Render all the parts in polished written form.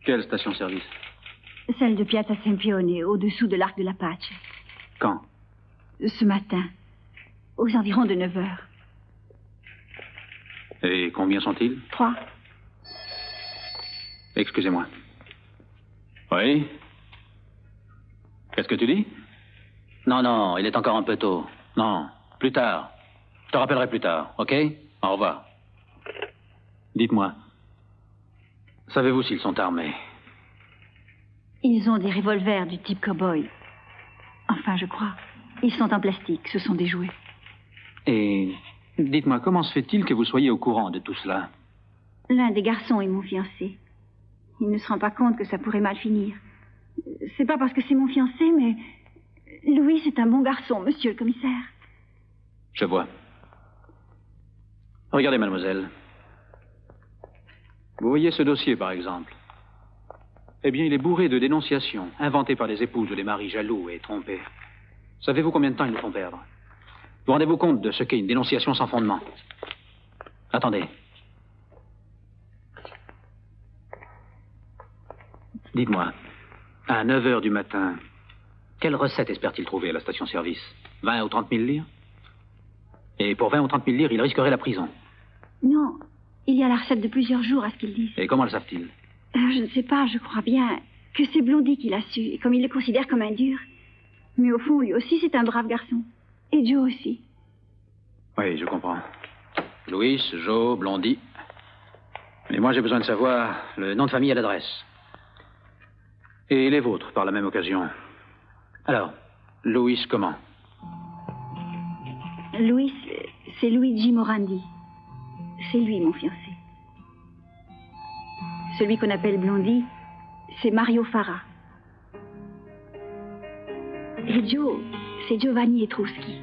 Quelle station-service? Celle de Piazza Sempione, au-dessous de l'Arc de la Pace. Quand? Ce matin, aux environs de 9 heures. Et combien sont-ils? 3. Excusez-moi. Oui? Qu'est-ce que tu dis? Non, il est encore un peu tôt. Non, plus tard. Je te rappellerai plus tard, ok? Au revoir. Dites-moi, savez-vous s'ils sont armés? Ils ont des revolvers du type cow-boy. Enfin, je crois. Ils sont en plastique, ce sont des jouets. Et dites-moi, comment se fait-il que vous soyez au courant de tout cela? L'un des garçons est mon fiancé. Il ne se rend pas compte que ça pourrait mal finir. C'est pas parce que c'est mon fiancé, mais Louis, c'est un bon garçon, monsieur le commissaire. Je vois. Regardez, mademoiselle. Vous voyez ce dossier, par exemple? Eh bien, il est bourré de dénonciations inventées par les épouses ou les maris jaloux et trompés. Savez-vous combien de temps ils nous font perdre? Vous rendez-vous compte de ce qu'est une dénonciation sans fondement? Attendez. Dites-moi, à 9 heures du matin, quelle recette espère-t-il trouver à la station-service? 20 ou 30 000 lire? Et pour 20 ou 30 000 lire, il risquerait la prison. Non, il y a la recette de plusieurs jours à ce qu'ils disent. Et comment le savent-ils? Je ne sais pas, je crois bien que c'est Blondie qui l'a su, et comme il le considère comme un dur. Mais au fond, lui aussi, c'est un brave garçon. Et Joe aussi. Oui, je comprends. Louis, Joe, Blondie. Mais moi, j'ai besoin de savoir le nom de famille et l'adresse. Et les vôtres, par la même occasion. Alors, Louis comment? Louis, c'est Luigi Morandi. C'est lui, mon fiancé. Celui qu'on appelle Blondie, c'est Mario Farah. Et Joe, c'est Giovanni Etruschi.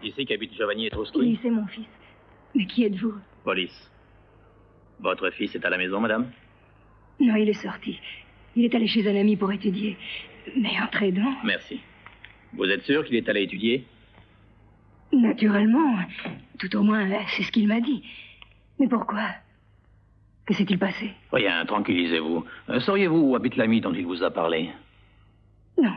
Ici qu'habite Giovanni Etruschi? Oui, c'est mon fils. Mais qui êtes-vous? Police. Votre fils est à la maison, madame? Non, il est sorti. Il est allé chez un ami pour étudier. Mais entrez donc. Merci. Vous êtes sûr qu'il est allé étudier? Naturellement. Tout au moins, c'est ce qu'il m'a dit. Mais pourquoi? Que s'est-il passé? Rien, tranquillisez-vous. Sauriez-vous où habite l'ami dont il vous a parlé? Non.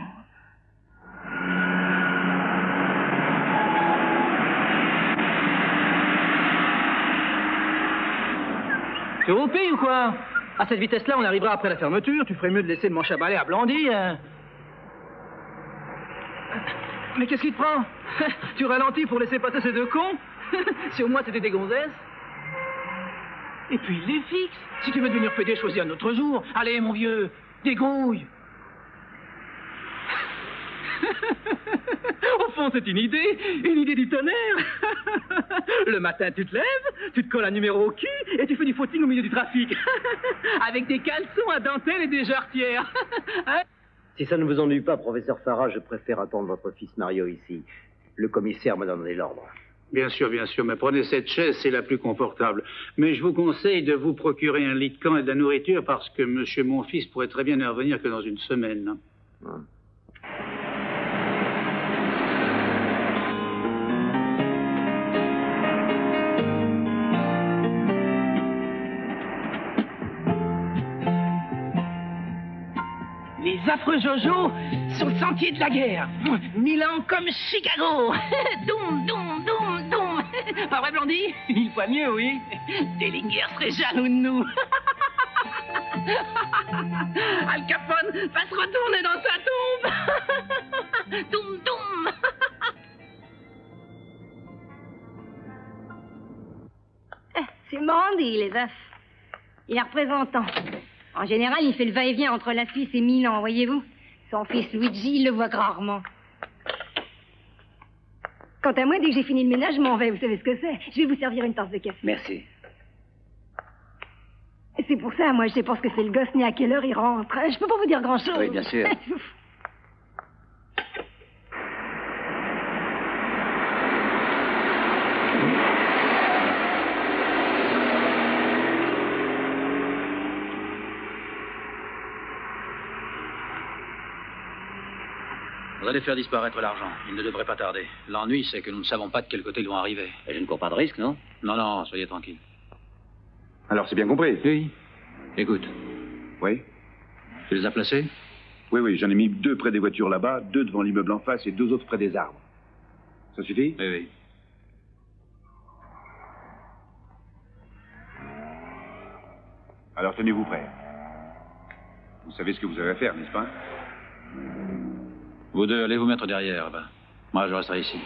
Tu es au pays ou quoi? À cette vitesse-là, on arrivera après la fermeture. Tu ferais mieux de laisser le manche à balai à Blandy. Hein. Mais qu'est-ce qui te prend? Tu ralentis pour laisser passer ces deux cons? Si au moins c'était des gonzesses. Et puis il les fixe. Si tu veux devenir PD, choisis un autre jour. Allez, mon vieux, dégrouille. Au fond, c'est une idée du tonnerre. Le matin, tu te lèves, tu te colles un numéro au cul et tu fais du footing au milieu du trafic. Avec des caleçons à dentelle et des jarretières. Hein? Si ça ne vous ennuie pas, professeur Farah, je préfère attendre votre fils Mario ici. Le commissaire m'a donné l'ordre. Bien sûr, mais prenez cette chaise, c'est la plus confortable. Mais je vous conseille de vous procurer un lit de camp et de la nourriture parce que monsieur mon fils pourrait très bien ne revenir que dans une semaine. Les affreux Jojo sur le sentier de la guerre. Milan comme Chicago. Doum, doum, doum, doum. Pas vrai, Blondie? Il voit mieux, oui. Dellinger serait jaloux de nous. Al Capone va se retourner dans sa tombe. Doum, doum. C'est Brandy, les œufs. Il est représentant. En général, il fait le va-et-vient entre la Suisse et Milan, voyez-vous. Son fils Luigi, il le voit que rarement. Quant à moi, dès que j'ai fini le ménage, je m'en vais. Vous savez ce que c'est? Je vais vous servir une tasse de café. Merci. C'est pour ça, moi, je sais pas ce que c'est le gosse, ni à quelle heure il rentre. Je peux pas vous dire grand-chose. Oui, bien sûr. Vous allez faire disparaître l'argent. Il ne devrait pas tarder. L'ennui, c'est que nous ne savons pas de quel côté ils vont arriver. Et je ne cours pas de risque, non? Non, soyez tranquille. Alors, c'est bien compris? Oui. Écoute, Oui? tu les as placés? Oui, j'en ai mis 2 près des voitures là-bas, 2 devant l'immeuble en face et 2 autres près des arbres. Ça suffit? Oui. Alors, tenez-vous prêts. Vous savez ce que vous avez à faire, n'est-ce pas? Vous deux, allez vous mettre derrière, là-bas. Moi, je resterai ici.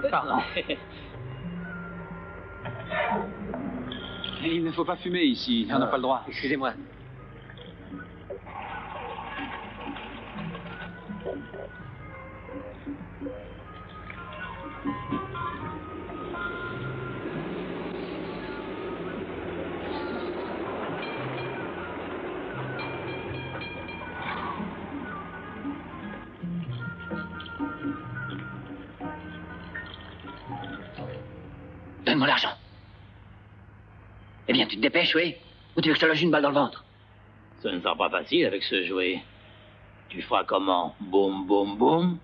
Pardon. Il ne faut pas fumer ici. On n'a pas le droit. Excusez-moi. Donne-moi l'argent. Eh bien, tu te dépêches, oui? Ou tu veux que je te loge une balle dans le ventre? Ce ne sera pas facile avec ce jouet. Tu feras comment? Boum, boum, boum?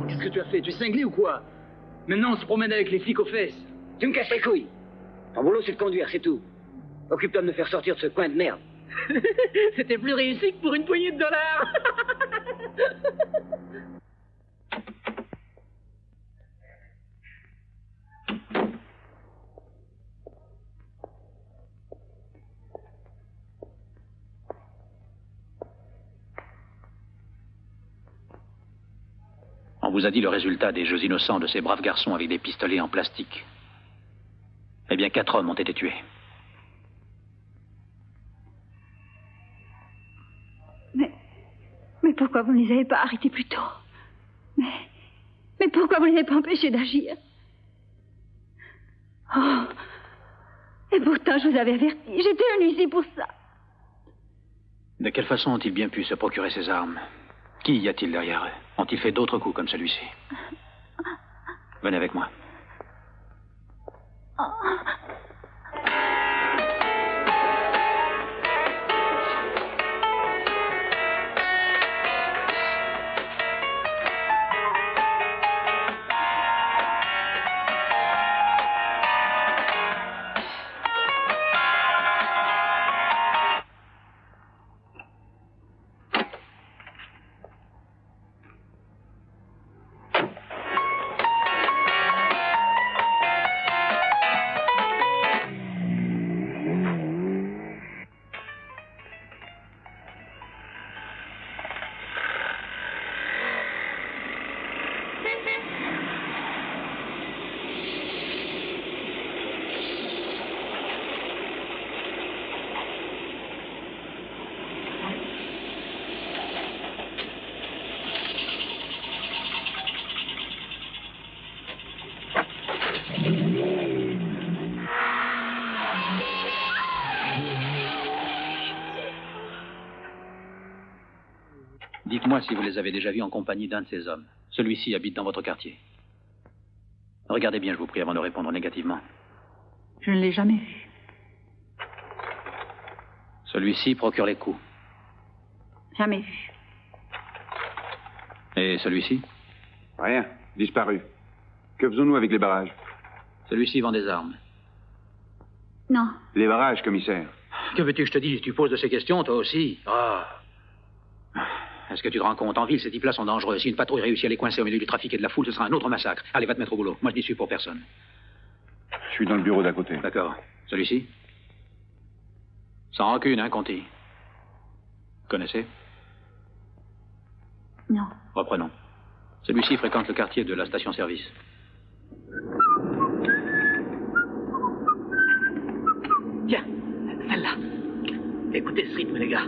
Qu'est-ce que tu as fait? Tu es cinglé ou quoi? Maintenant, on se promène avec les flics aux fesses. Tu me casses les couilles. Ton boulot, c'est de conduire, c'est tout. Occupe-toi de me faire sortir de ce coin de merde. C'était plus réussi que pour une poignée de dollars. On vous a dit le résultat des jeux innocents de ces braves garçons avec des pistolets en plastique. Eh bien, 4 hommes ont été tués. Mais pourquoi vous ne les avez pas arrêtés plus tôt? Mais pourquoi vous ne les avez pas empêchés d'agir? Oh. Et pourtant, je vous avais averti. J'étais venue ici pour ça. De quelle façon ont-ils bien pu se procurer ces armes? Qui y a-t-il derrière eux? Ont-ils fait d'autres coups comme celui-ci? Venez avec moi. Dites-moi si vous les avez déjà vus en compagnie d'un de ces hommes. Celui-ci habite dans votre quartier. Regardez bien, je vous prie, avant de répondre négativement. Je ne l'ai jamais vu. Celui-ci procure les coups. Jamais vu. Et celui-ci? Rien. Disparu. Que faisons-nous avec les barrages? Celui-ci vend des armes. Non. Les barrages, commissaire. Que veux-tu que je te dise? Tu poses de ces questions, toi aussi? Ah. Est-ce que tu te rends compte? En ville, ces types-là sont dangereux. Si une patrouille réussit à les coincer au milieu du trafic et de la foule, ce sera un autre massacre. Allez, va te mettre au boulot. Moi, je n'y suis pour personne. Je suis dans le bureau d'à côté. D'accord. Celui-ci? Sans rancune, hein, Conti? Connaissez? Non. Reprenons. Celui-ci fréquente le quartier de la station-service. Tiens, celle-là. Écoutez ce rythme, les gars.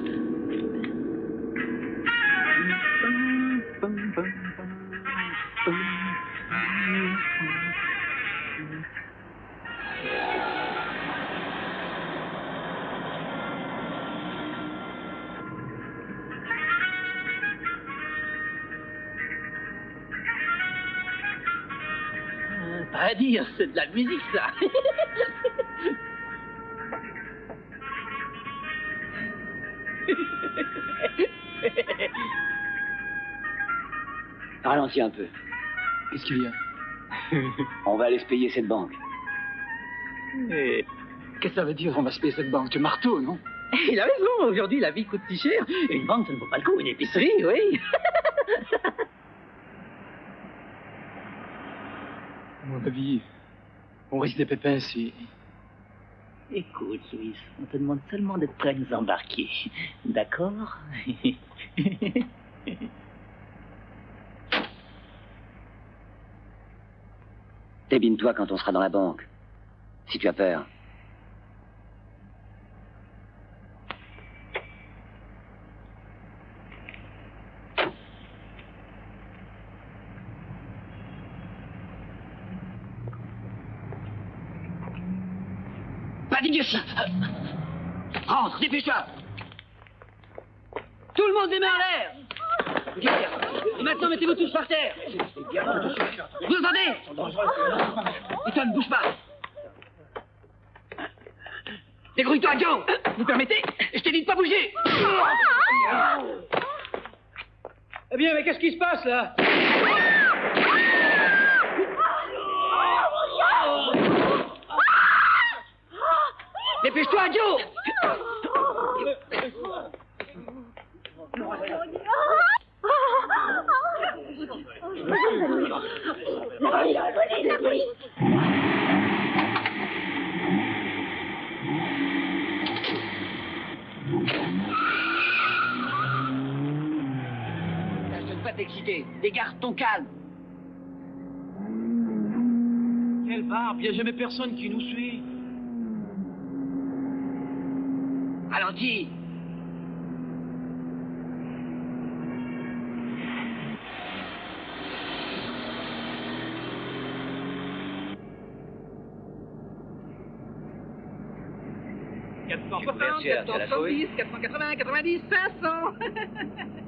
Pas à dire, c'est de la musique, ça. Ralentis un peu. Qu'est-ce qu'il y a? On va aller se payer cette banque. Qu'est-ce que ça veut dire, on va se payer cette banque? Tu marteau, non? Il a raison, aujourd'hui, la vie coûte si cher. Une banque, ça ne vaut pas le coup, une épicerie, oui. À mon avis, on risque des pépins ici. Écoute, Louis, on te demande seulement d'être prêt à nous embarquer. D'accord? Débine-toi quand on sera dans la banque. Si tu as peur. Pas d'idiotie! Rentre, dépêche-toi! Tout le monde les mains en l'air! Et maintenant, mettez-vous tous par terre! Vous entendez? Et toi, ne bouge pas! Dégrouille-toi, Joe! Vous permettez? Je t'ai dit de pas bouger! Eh bien, mais qu'est-ce qui se passe, là? Dépêche-toi, Joe! Tâche de ne pas t'exciter. Dégarde ton calme. Quelle barbe, il n'y a jamais personne qui nous suit. Ralentis. Couverture, tu as la fouille. 480, 90, 500.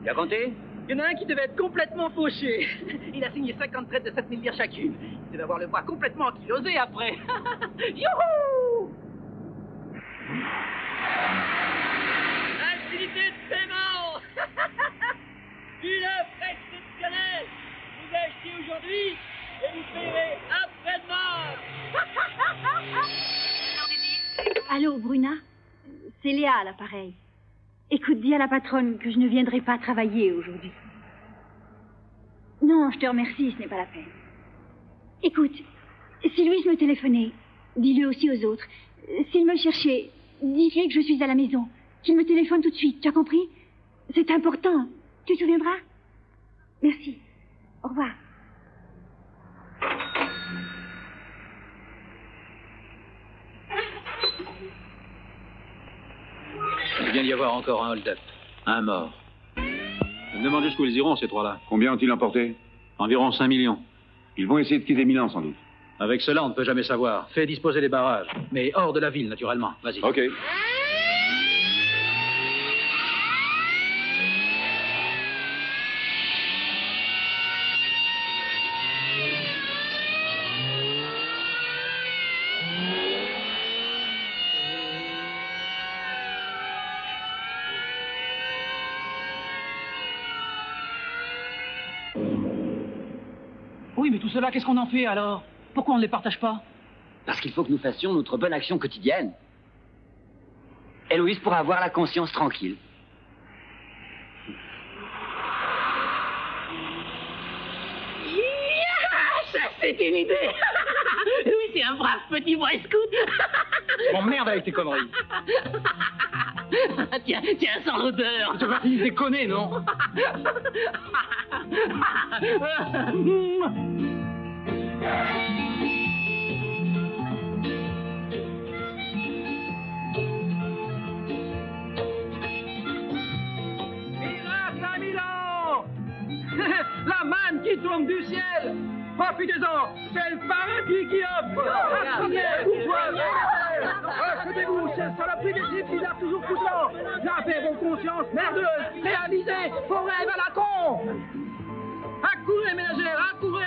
Tu as compté? Il y en a un qui devait être complètement fauché. Il a signé 50 traites de 7000 livres chacune. Il devait avoir le bras complètement ankylosé après. Youhou! Facilité de paiement. Une offre exceptionnelle. Vous achetez aujourd'hui et vous payerez après-demain. Allô, Bruna? C'est Léa à l'appareil. Écoute, dis à la patronne que je ne viendrai pas travailler aujourd'hui. Non, je te remercie, ce n'est pas la peine. Écoute, si Louise me téléphonait, dis-le aussi aux autres. S'il me cherchait, dis-lui que je suis à la maison. Qu'il me téléphone tout de suite, tu as compris? C'est important. Tu te souviendras? Merci. Au revoir. Il vient d'y avoir encore un hold-up. Un mort. Je me demande jusqu'où ils iront, ces trois-là. Combien ont-ils emporté? Environ 5 millions. Ils vont essayer de quitter Milan, sans doute. Avec cela, on ne peut jamais savoir. Fais disposer les barrages. Mais hors de la ville, naturellement. Vas-y. Ok. Oui, mais tout cela, qu'est-ce qu'on en fait alors? Pourquoi on ne les partage pas? Parce qu'il faut que nous fassions notre bonne action quotidienne. Héloïse pourra avoir la conscience tranquille. Ça, c'est une idée. Oui, c'est un brave petit boy scout. Je m'emmerde avec tes conneries. Tiens, sans l'odeur. Tu vas déconner, non? Miracle à Milan. La manne qui tombe du ciel. Profitez-en, c'est le paradis qui offre. Achetez-vous, c'est sur le prix des chiffres bizarres toujours coûtants. Lavez vos consciences merdeuses, réalisez vos rêves à la con. Accourez, ménagères, accourez.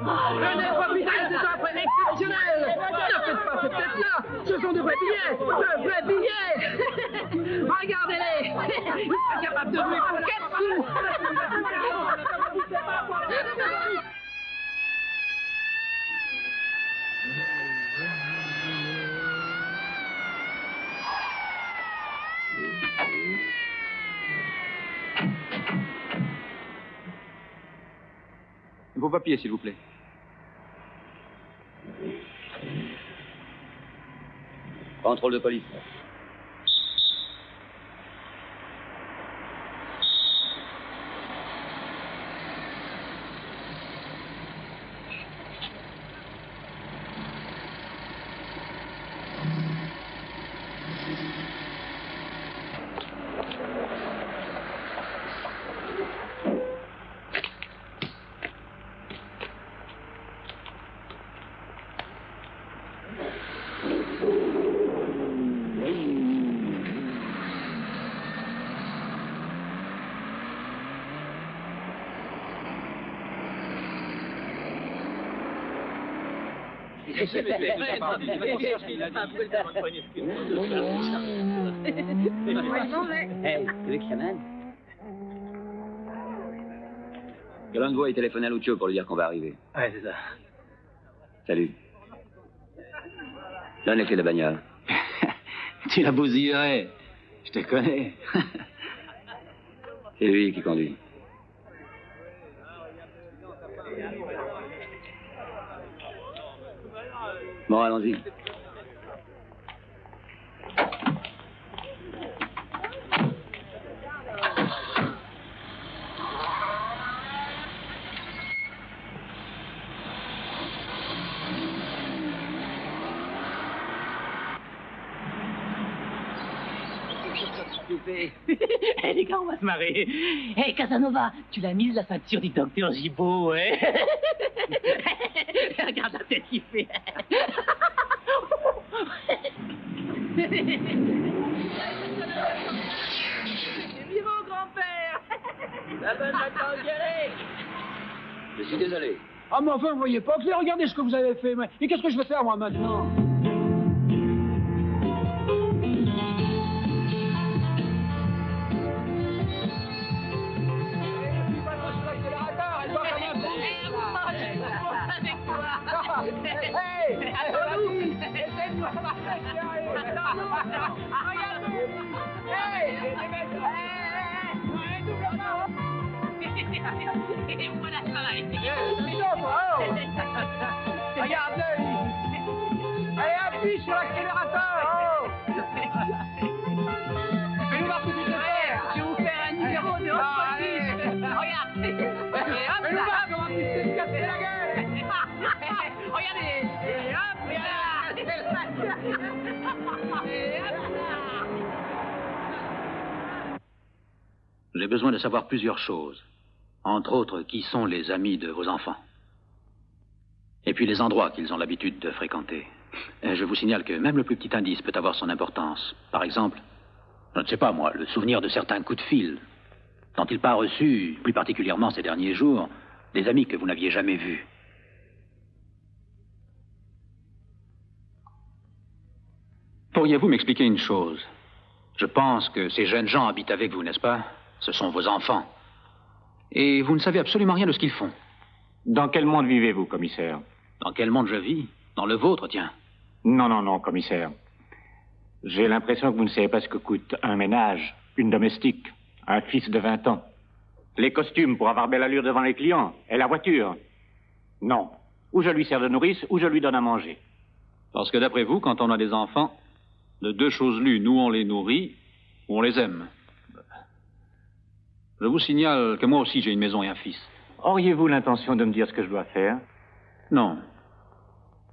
Venez profiter de ces offres exceptionnelles. Ne faites pas cette tête-là, ce sont de vrais billets, Regardez-les. Ils sont capables de jouer pour 4 sous. Vos papiers, s'il vous plaît. Contrôle de police. Galland il téléphone à Lucio pour lui dire qu'on va arriver. Ouais, c'est ça. Salut. Donne les clés de la bagnole. Tu la bousillerais. Je te connais. C'est lui qui conduit. Bon, allons-y. Hé, les gars, on va se marrer. Hé, Casanova, tu l'as mise la ceinture du docteur Gibault, ouais. Regarde la tête qu'il fait. C'est vivant, grand-père. La bonne va t'engueuler. Je suis désolé. Ah, mais enfin, vous voyez pas clair, regardez ce que vous avez fait. Et qu'est-ce que je vais faire, moi, maintenant? Regardez! Allez, appuie sur l'accélérateur! Fais-nous voir ce que tu sais faire! Je vais vous faire un numéro de haute police. Regarde. Fais-nous voir comment tu sais te casser la gueule! Regardez. Et hop, J'ai besoin de savoir plusieurs choses. Entre autres, qui sont les amis de vos enfants. Et puis les endroits qu'ils ont l'habitude de fréquenter. Et je vous signale que même le plus petit indice peut avoir son importance. Par exemple, je ne sais pas moi, le souvenir de certains coups de fil dont il pas reçu, plus particulièrement ces derniers jours, des amis que vous n'aviez jamais vus. Pourriez-vous m'expliquer une chose? Je pense que ces jeunes gens habitent avec vous, n'est-ce pas? Ce sont vos enfants. Et vous ne savez absolument rien de ce qu'ils font. Dans quel monde vivez-vous, commissaire? Dans quel monde je vis? Dans le vôtre, tiens. Non, commissaire. J'ai l'impression que vous ne savez pas ce que coûte un ménage, une domestique, un fils de 20 ans. Les costumes pour avoir belle allure devant les clients, et la voiture. Non. Ou je lui sers de nourrice, ou je lui donne à manger. Parce que d'après vous, quand on a des enfants, de deux choses l'une, ou on les nourrit, ou on les aime. Je vous signale que moi aussi j'ai une maison et un fils. Auriez-vous l'intention de me dire ce que je dois faire? Non.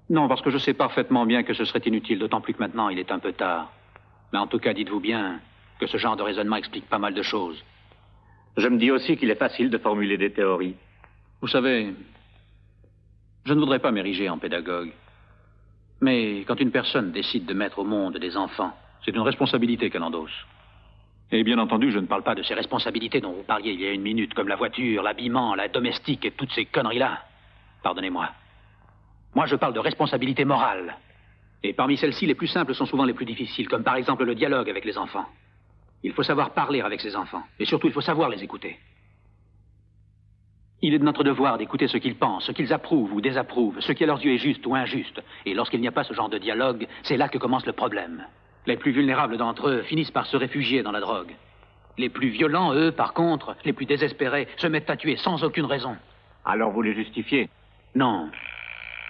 Non, parce que je sais parfaitement bien que ce serait inutile, d'autant plus que maintenant il est un peu tard. Mais en tout cas, dites-vous bien que ce genre de raisonnement explique pas mal de choses. Je me dis aussi qu'il est facile de formuler des théories. Vous savez, je ne voudrais pas m'ériger en pédagogue. Mais quand une personne décide de mettre au monde des enfants, c'est une responsabilité qu'elle endosse. Et bien entendu, je ne parle pas de ces responsabilités dont vous parliez il y a une minute, comme la voiture, l'habillement, la domestique et toutes ces conneries-là. Pardonnez-moi. Moi, je parle de responsabilité morale. Et parmi celles-ci, les plus simples sont souvent les plus difficiles, comme par exemple le dialogue avec les enfants. Il faut savoir parler avec ses enfants. Et surtout, il faut savoir les écouter. Il est de notre devoir d'écouter ce qu'ils pensent, ce qu'ils approuvent ou désapprouvent, ce qui à leurs yeux est juste ou injuste. Et lorsqu'il n'y a pas ce genre de dialogue, c'est là que commence le problème. Les plus vulnérables d'entre eux finissent par se réfugier dans la drogue. Les plus violents, eux, par contre, les plus désespérés, se mettent à tuer sans aucune raison. Alors vous les justifiez? Non.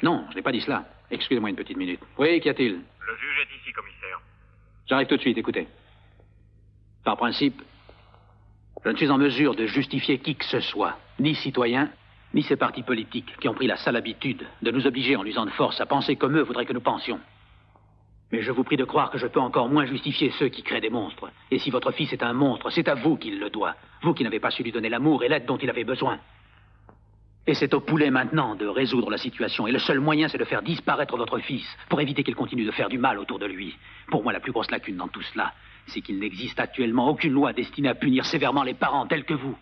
Non, je n'ai pas dit cela. Excusez-moi une petite minute. Oui, qu'y a-t-il? Le juge est ici, commissaire. J'arrive tout de suite, écoutez. Par principe, je ne suis en mesure de justifier qui que ce soit, ni citoyen, ni ces partis politiques qui ont pris la sale habitude de nous obliger en usant de force à penser comme eux voudraient que nous pensions. Mais je vous prie de croire que je peux encore moins justifier ceux qui créent des monstres. Et si votre fils est un monstre, c'est à vous qu'il le doit. Vous qui n'avez pas su lui donner l'amour et l'aide dont il avait besoin. Et c'est au poulet maintenant de résoudre la situation. Et le seul moyen, c'est de faire disparaître votre fils pour éviter qu'il continue de faire du mal autour de lui. Pour moi, la plus grosse lacune dans tout cela, c'est qu'il n'existe actuellement aucune loi destinée à punir sévèrement les parents tels que vous.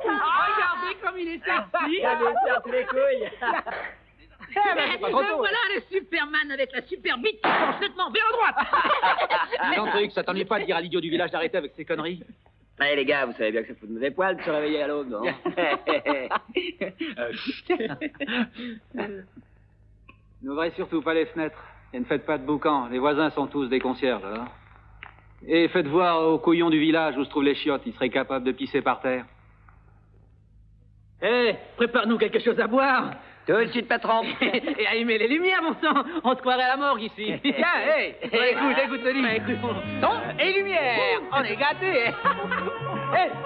Regardez comme il est sexy. les couilles. Voilà le Superman avec la super bite qui penche nettement vers la droite. Jean-Truc, ça t'ennuie pas de dire à l'idiot du village d'arrêter avec ses conneries? Allez, les gars, vous savez bien que ça fout de mauvais poils de se réveiller à l'aube, non? N'ouvrez surtout pas les fenêtres et ne faites pas de boucan. Les voisins sont tous des concierges, alors. Et faites voir aux couillons du village où se trouvent les chiottes. Ils seraient capables de pisser par terre. Hé, prépare-nous quelque chose à boire. Tout de suite, patron. Et allumer les lumières, mon sang. On se croirait à la morgue ici. Tiens, hé, écoute ce livre. Son et lumière. On est gâtés. Hé,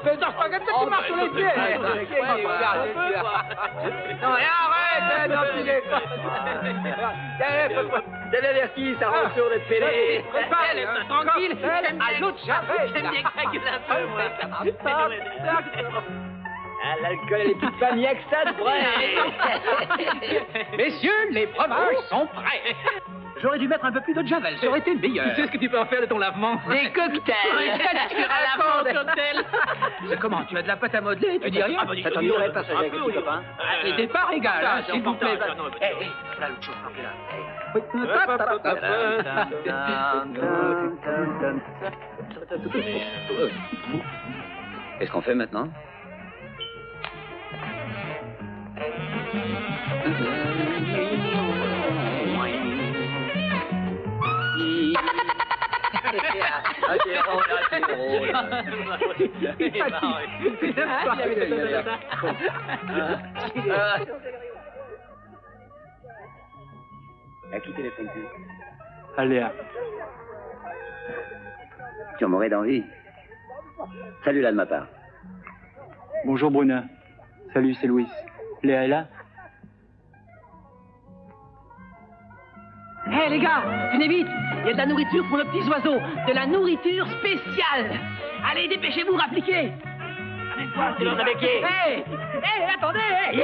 fais donc pas comme ça, tu marches sur les pieds. Non, arrête d'enfiler. T'es averti, ça rend sourd d'être fêlé. Laisse-moi tranquille. J'aime bien l'autre chat. J'aime bien craquer un peu, moi. Ah, l'alcool et les petites femmes, il n'y a que ça de vrai. Messieurs, les fromages sont prêts. J'aurais dû mettre un peu plus d'eau de javel, ça aurait été meilleur. Tu sais ce que tu peux en faire de ton lavement? Des cocktails. Cocktail. Comment, tu as de la pâte à modeler, tu dis rien? Ça t'ennuierait pas, ça, avec les petits copains? Les départs égales, s'il vous plaît. Hé, voilà l'autre chose, là. Qu'est-ce qu'on fait maintenant? À qui téléphones-tu? Léa. Tu en mourrais d'envie. Salut là de ma part. Bonjour Bruna. Salut, c'est Louis. Léa est là? Hé, les gars, venez vite. Il y a de la nourriture pour nos petits oiseaux. De la nourriture spéciale. Allez, dépêchez-vous, rappliquez. Avec quoi? C'est l'autre avec qui? Hé, attendez. Hé.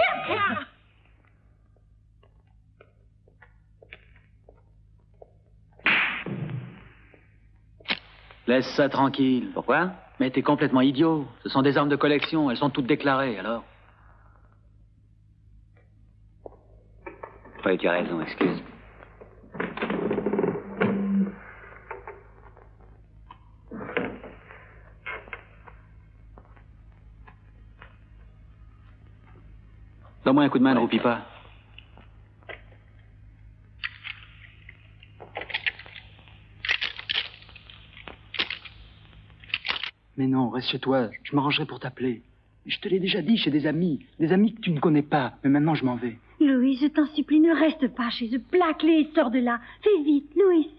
Laisse ça tranquille. Pourquoi? Mais t'es complètement idiot. Ce sont des armes de collection. Elles sont toutes déclarées, alors. Oui, tu as raison, excuse. Donne-moi un coup de main, ne roupis pas. Mais non, reste chez toi. Je m'arrangerai pour t'appeler. Je te l'ai déjà dit, chez des amis que tu ne connais pas. Mais maintenant, je m'en vais. Louis, je t'en supplie, ne reste pas chez eux. Plaque-les et sors de là. Fais vite, Louis.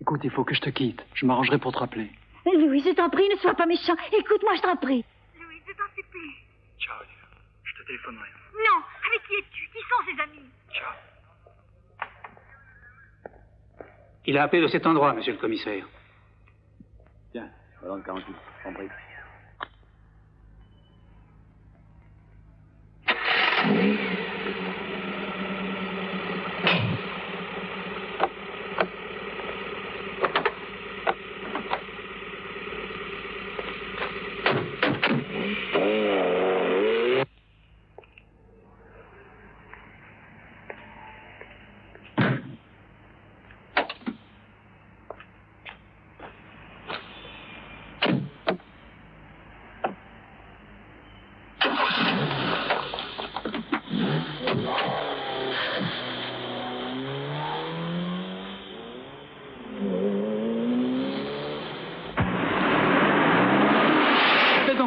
Écoute, il faut que je te quitte. Je m'arrangerai pour te rappeler. Louis, je t'en prie, ne sois pas méchant. Écoute-moi, je t'en prie. Louis, je t'en supplie. Ciao, je te téléphonerai. Non, avec qui es-tu? Qui sont ses amis? Ciao. Il a appelé de cet endroit, monsieur le commissaire. Tiens, voilà le 48, compris.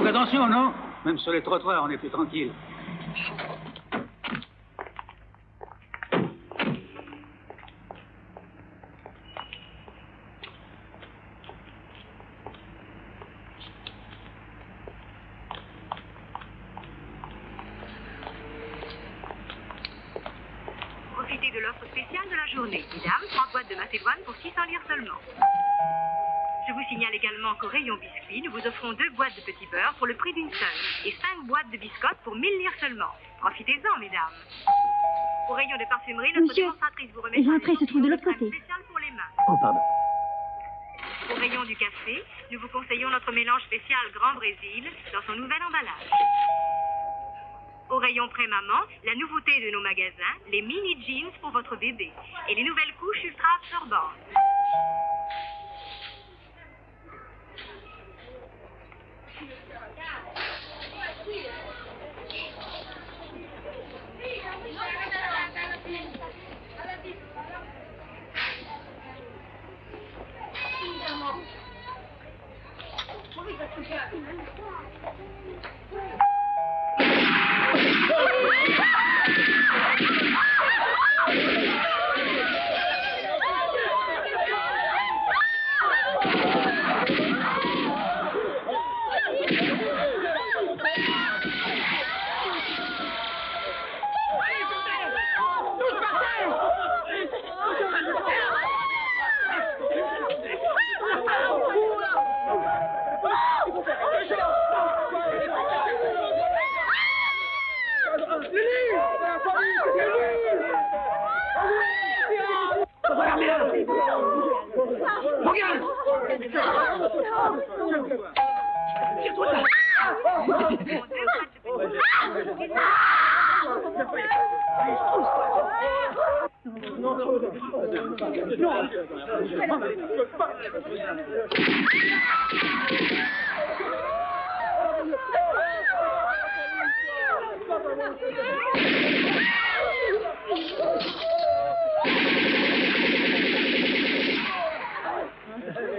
Attention, non? Même sur les trottoirs, on est plus tranquille. Profitez de l'offre spéciale de la journée. Mesdames, 3 boîtes de macédoine pour 600 livres seulement. Je vous signale également qu'au rayon biscuits, nous vous offrons 2 boîtes de petits beurre pour le prix d'une seule et 5 boîtes de biscottes pour 1000 livres seulement. Profitez-en, mesdames. Au rayon de parfumerie, notre démonstratrice vous remet l'entrée se trouve de l'autre côté. spécial pour les mains. Oh, pardon. Au rayon du café, nous vous conseillons notre mélange spécial Grand Brésil dans son nouvel emballage. Au rayon pré-maman, la nouveauté de nos magasins, les mini jeans pour votre bébé et les nouvelles couches ultra absorbantes.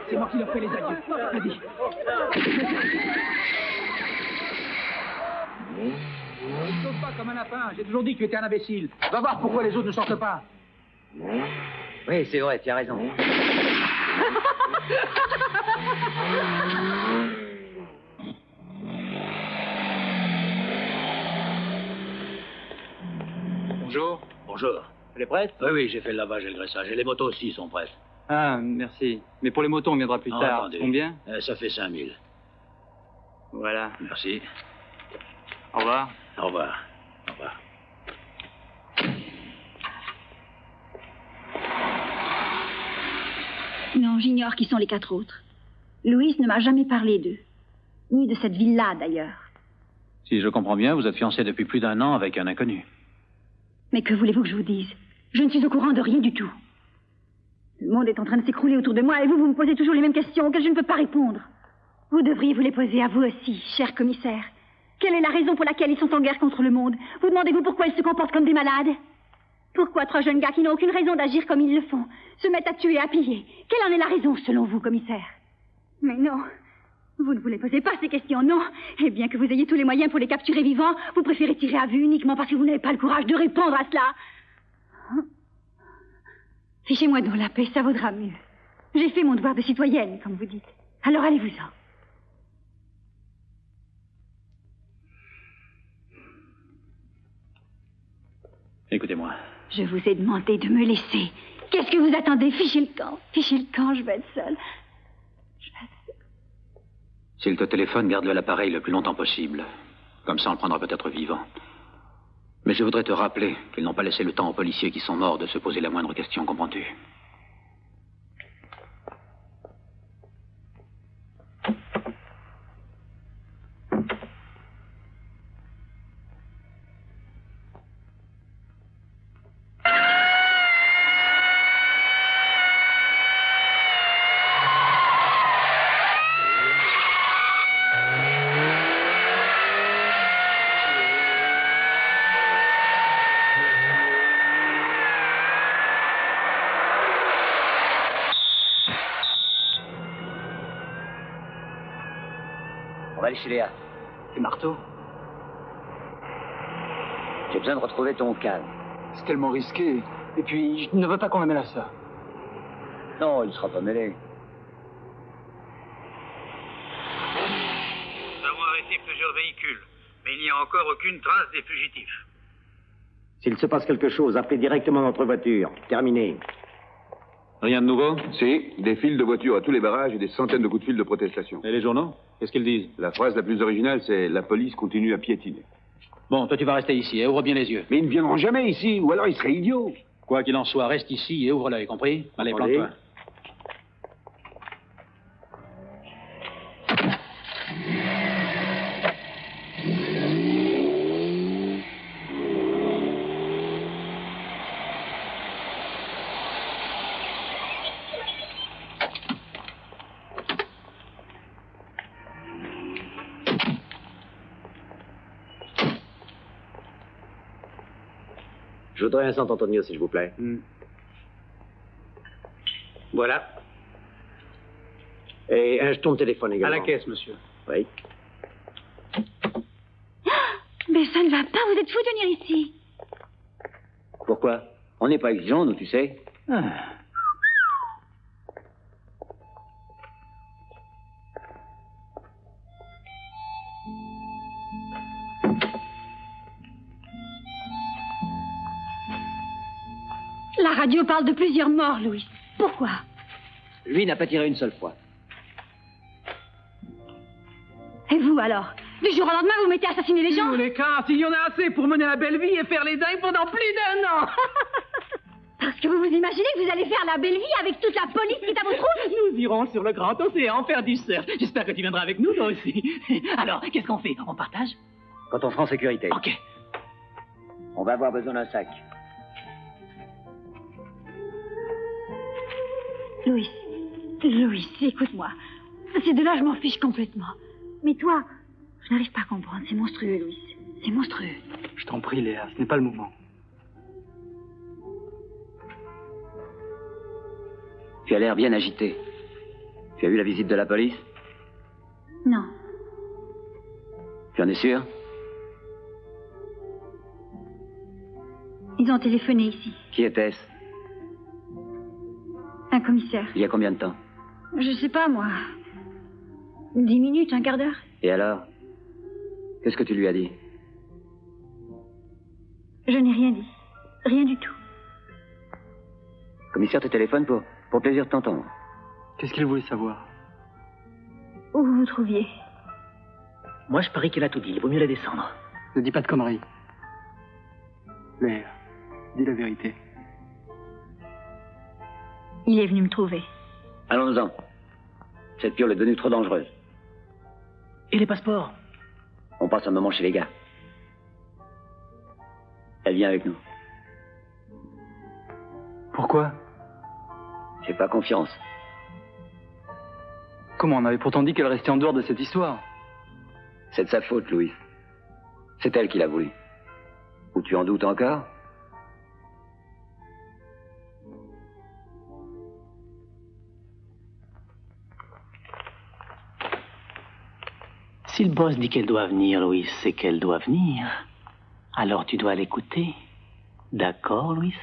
C'est moi qui leur fais les adieux. Vas-y. Ne saute pas comme un lapin. J'ai toujours dit que tu étais un imbécile. Va voir pourquoi les autres ne sortent pas. Oui, c'est vrai, tu as raison. Bonjour. Bonjour. Elle est prête? Oui, oui, j'ai fait le lavage et le graissage. Et les motos aussi sont prêtes. Ah, merci. Mais pour les motos, on viendra plus tard. Attendez. Combien? Ça fait 5000. Voilà. Merci. Au revoir. Au revoir. Au revoir. Non, j'ignore qui sont les 4 autres. Louise ne m'a jamais parlé d'eux. Ni de cette villa, d'ailleurs. Si je comprends bien, vous êtes fiancé depuis plus d'1 an avec un inconnu. Mais que voulez-vous que je vous dise? Je ne suis au courant de rien du tout. Le monde est en train de s'écrouler autour de moi et vous me posez toujours les mêmes questions auxquelles je ne peux pas répondre. Vous devriez vous les poser à vous aussi, cher commissaire. Quelle est la raison pour laquelle ils sont en guerre contre le monde? Vous demandez-vous pourquoi ils se comportent comme des malades? Pourquoi 3 jeunes gars qui n'ont aucune raison d'agir comme ils le font se mettent à tuer et à piller? Quelle en est la raison, selon vous, commissaire? Mais non, vous ne vous les posez pas, ces questions, non. Et bien que vous ayez tous les moyens pour les capturer vivants, vous préférez tirer à vue uniquement parce que vous n'avez pas le courage de répondre à cela. Fichez-moi donc la paix, ça vaudra mieux. J'ai fait mon devoir de citoyenne, comme vous dites. Alors allez-vous-en. Écoutez-moi. Je vous ai demandé de me laisser. Qu'est-ce que vous attendez? Fichez le camp. Fichez le camp, je vais être seule. S'il te téléphone, garde-le à l'appareil le plus longtemps possible. Comme ça, on le prendra peut-être vivant. Mais je voudrais te rappeler qu'ils n'ont pas laissé le temps aux policiers qui sont morts de se poser la moindre question, comprends-tu? On va aller chez Léa. Et Marteau? J'ai besoin de retrouver ton calme. C'est tellement risqué. Et puis, je ne veux pas qu'on la mêle à ça. Non, il ne sera pas mêlé. Nous avons arrêté plusieurs véhicules, mais il n'y a encore aucune trace des fugitifs. S'il se passe quelque chose, appelez directement notre voiture. Terminé. Rien de nouveau? Si, des files de voitures à tous les barrages et des centaines de coups de fil de protestation. Et les journaux? Qu'est-ce qu'ils disent? La phrase la plus originale, c'est « La police continue à piétiner ». Bon, toi tu vas rester ici et ouvre bien les yeux. Mais ils ne viendront jamais ici, ou alors ils seraient idiots. Quoi qu'il en soit, reste ici et ouvre l'œil, compris? Allez, plante-toi. Je voudrais un San Antonio, s'il vous plaît. Voilà. Et un jeton de téléphone également. À la caisse, monsieur. Oui. Mais ça ne va pas, vous êtes fou de venir ici. Pourquoi? On n'est pas exigeants, nous, tu sais. La radio parle de plusieurs morts, Louis. Pourquoi? Lui n'a pas tiré une seule fois. Et vous, alors? Du jour au lendemain, vous mettez à assassiner les gens? Tous les cas, s'il y en a assez pour mener la belle vie et faire les dingues pendant plus d'1 an. Parce que vous vous imaginez que vous allez faire la belle vie avec toute la police qui est à vos trousses? Nous irons sur le grand océan faire du surf. J'espère que tu viendras avec nous, toi aussi. Alors, qu'est-ce qu'on fait? On partage? Quand on sera en sécurité. Ok. On va avoir besoin d'un sac. Louis, écoute-moi. Ces deux-là, je m'en fiche complètement. Mais toi, je n'arrive pas à comprendre. C'est monstrueux, Louis. C'est monstrueux. Je t'en prie, Léa, ce n'est pas le moment. Tu as l'air bien agité. Tu as vu la visite de la police? Non. Tu en es sûr? Ils ont téléphoné ici. Qui était-ce? Un commissaire. Il y a combien de temps? Je sais pas, moi. 10 minutes, un quart d'heure. Et alors? Qu'est-ce que tu lui as dit? Je n'ai rien dit. Rien du tout. Le commissaire te téléphone pour plaisir de t'entendre. Qu'est-ce qu'il voulait savoir? Où vous vous trouviez? Moi, je parie qu'il a tout dit. Il vaut mieux la descendre. Ne dis pas de conneries. Léa, dis la vérité. Il est venu me trouver. Allons-en. Cette piole est devenue trop dangereuse. Et les passeports? On passe un moment chez les gars. Elle vient avec nous. Pourquoi? J'ai pas confiance. Comment? On avait pourtant dit qu'elle restait en dehors de cette histoire. C'est de sa faute, Louis. C'est elle qui l'a voulu. Ou tu en doutes encore? Si le boss dit qu'elle doit venir, Louis, c'est qu'elle doit venir. Alors tu dois l'écouter. D'accord, Louis?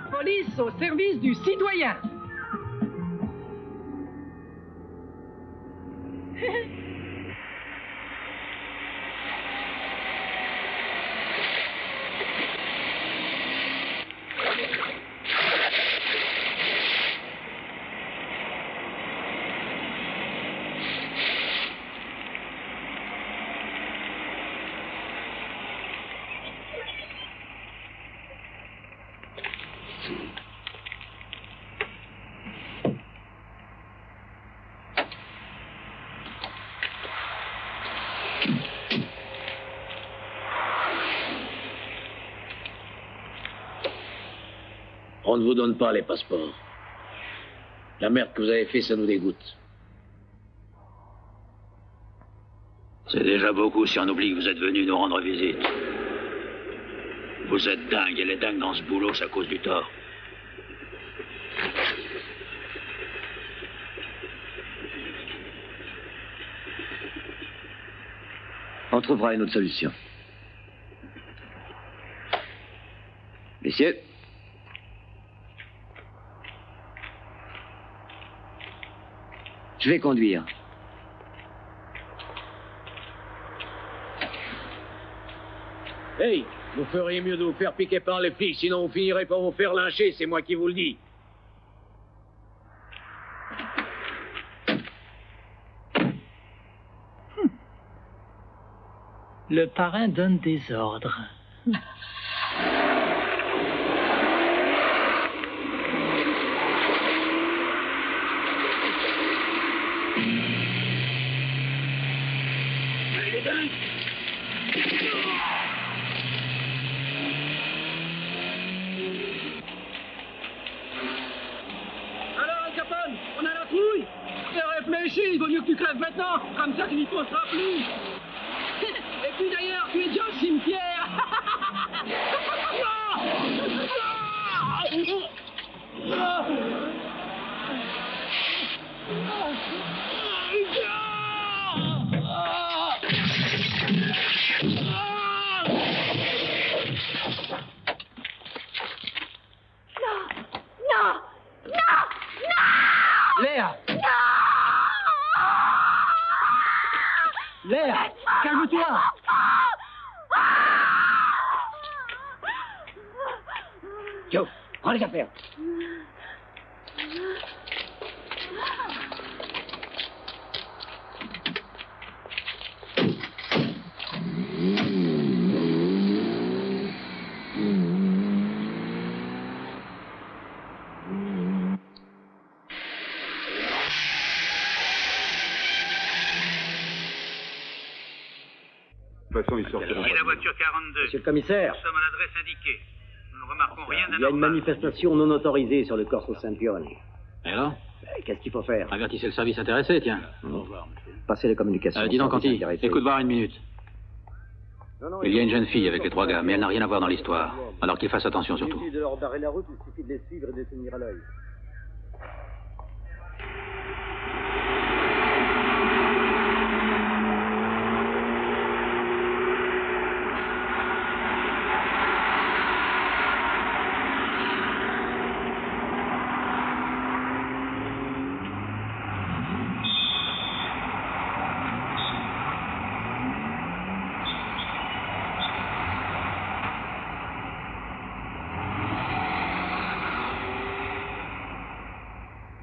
Police au service du citoyen. On ne vous donne pas les passeports. La merde que vous avez fait, ça nous dégoûte. C'est déjà beaucoup si on oublie que vous êtes venu nous rendre visite. Vous êtes dingue, et les dingues dans ce boulot, ça cause du tort. On trouvera une autre solution. Messieurs. Je vais conduire. Hey, vous feriez mieux de vous faire piquer par les flics, sinon vous finirez par vous faire lyncher, c'est moi qui vous le dis. Le parrain donne des ordres. Alors, Al Capone, on a la trouille. Réfléchis, il vaut mieux que tu crèves maintenant, comme ça tu n'y penseras plus. Et puis d'ailleurs, tu es déjà au cimetière. Léa! Léa, calme-toi! Joe, prends les affaires. De toute façon, ils sortiront Et la pas. voiture 42. Monsieur le commissaire, Nous sommes à l'adresse indiquée. Nous ne remarquons rien il y a une d'anormal. manifestation non autorisée sur le Corso Sempione. Et alors? Qu'est-ce qu'il faut faire? Avertissez le service intéressé, tiens. Passer les communications. Dis donc, Service Canty, intéressé. écoute voir une minute. Il y a une jeune fille avec les 3 gars, mais elle n'a rien à voir dans l'histoire. Alors qu'il fasse attention surtout. Inutile de leur barrer la route, il suffit de les suivre et de les tenir à l'œil.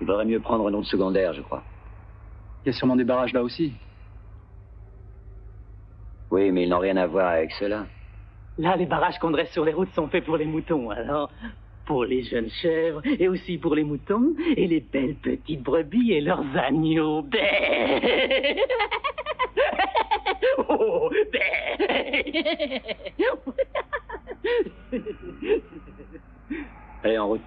Il vaudrait mieux prendre un autre secondaire, je crois. Il y a sûrement des barrages là aussi. Oui, mais ils n'ont rien à voir avec cela. Là, les barrages qu'on dresse sur les routes sont faits pour les moutons, alors pour les jeunes chèvres et aussi pour les moutons et les belles petites brebis et leurs agneaux. Bé. Oh, bé. Allez, en route.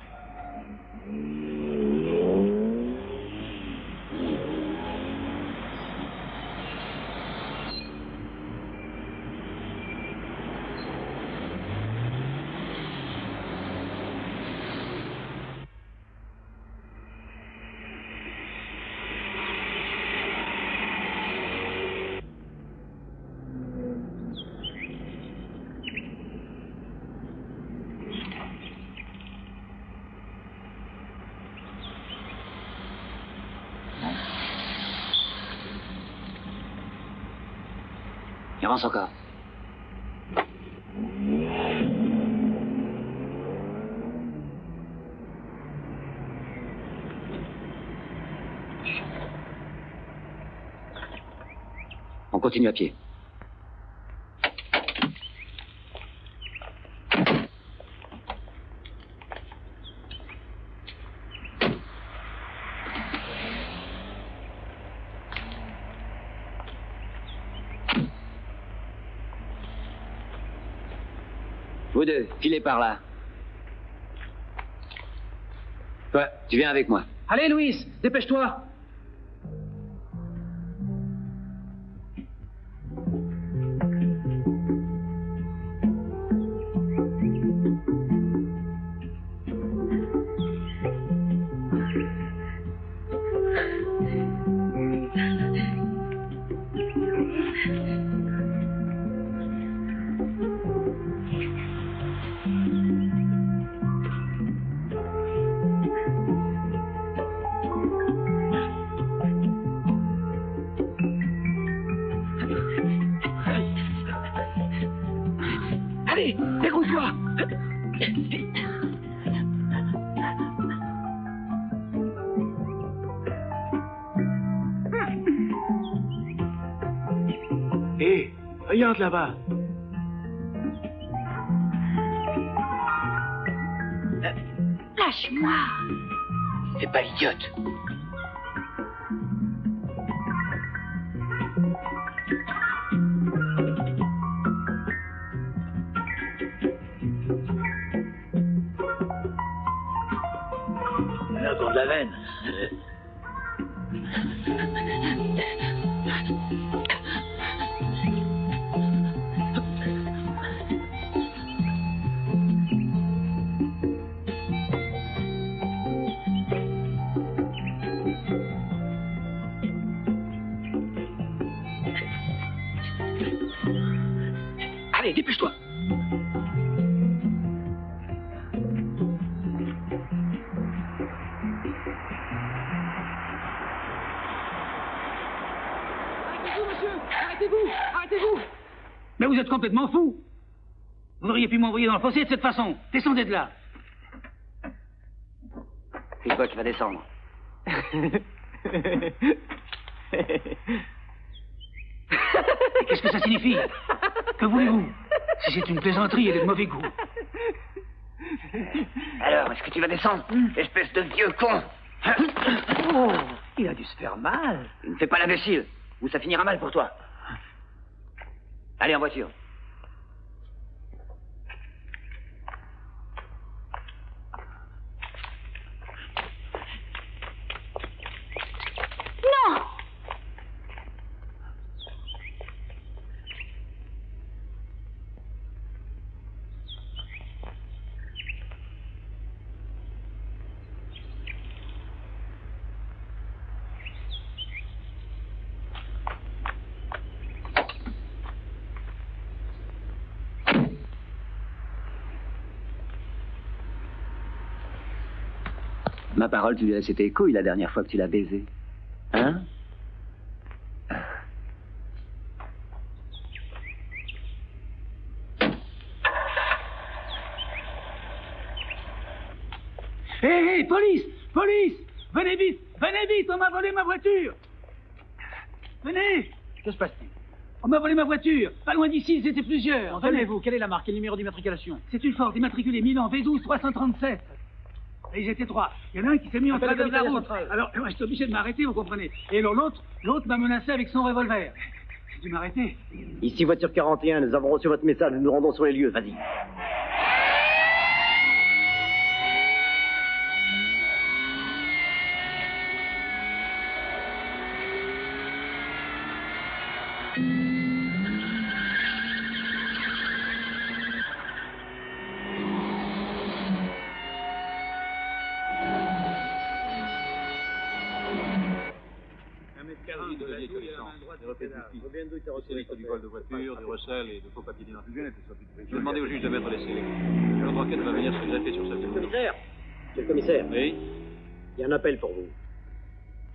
Il avance encore. On continue à pied. Vous deux, filez par là. Toi, tu viens avec moi. Allez, Louise, dépêche-toi. Hé, regarde là-bas. Lâche-moi. Fais pas l'idiote. Elle a encore de la veine. Allez, dépêche-toi. Arrêtez-vous! Mais vous êtes complètement fou! Vous auriez pu m'envoyer dans le fossé de cette façon. Descendez de là. C'est toi qui vas descendre. Qu'est-ce que ça signifie? Que voulez-vous? Si c'est une plaisanterie, elle est de mauvais goût. Alors, est-ce que tu vas descendre? Espèce de vieux con! Oh, il a dû se faire mal. Ne fais pas l'imbécile, ou ça finira mal pour toi. Allez, en voiture. Non! Ma parole, tu lui as laissé tes couilles la dernière fois que tu l'as baisé. Hein? Hé, police! Police! Venez vite! On m'a volé ma voiture! Venez! Que se passe-t-il? On m'a volé ma voiture! Pas loin d'ici, ils étaient plusieurs! Calmez-vous, quelle est la marque et le numéro d'immatriculation? C'est une Ford immatriculée Milan V12 337. Et ils étaient trois. Il y en a un qui s'est mis en Appelle travers de la la route. centrale. Alors, moi, j'étais obligé de m'arrêter, vous comprenez. Et alors l'autre m'a menacé avec son revolver. J'ai dû m'arrêter. Ici, voiture 41, nous avons reçu votre message, nous nous rendons sur les lieux, vas-y. Du vol de voiture, du recel et de faux papiers d'identité. Je vais demander au juge de mettre les scellés. L'ordre d'enquête va venir se greffer sur cette Commissaire! Monsieur le commissaire, Oui. il y a un appel pour vous.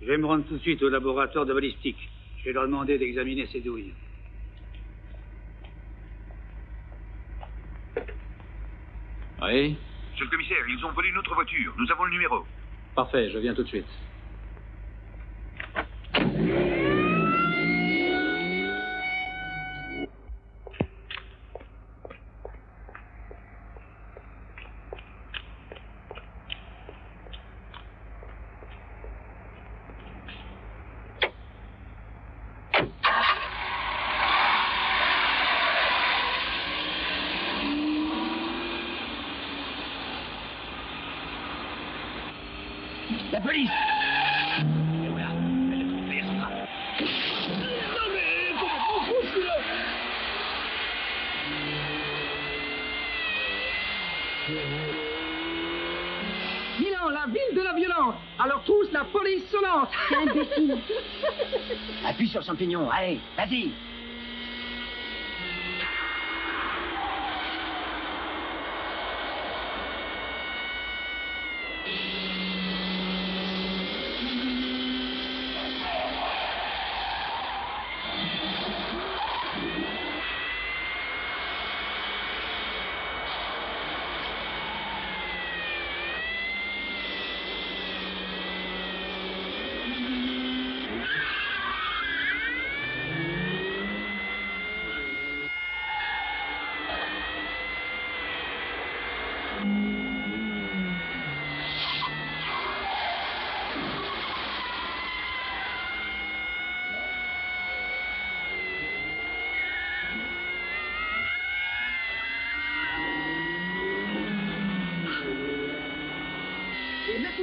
Je vais me rendre tout de suite au laboratoire de balistique. Je vais leur demander d'examiner ces douilles. Oui? Monsieur le commissaire, ils ont volé une autre voiture. Nous avons le numéro. Parfait, je viens tout de suite. La police! Milan, la ville de la violence. Alors tous, la police se lance. Quel imbécile. Appuie sur le champignon, allez, vas-y!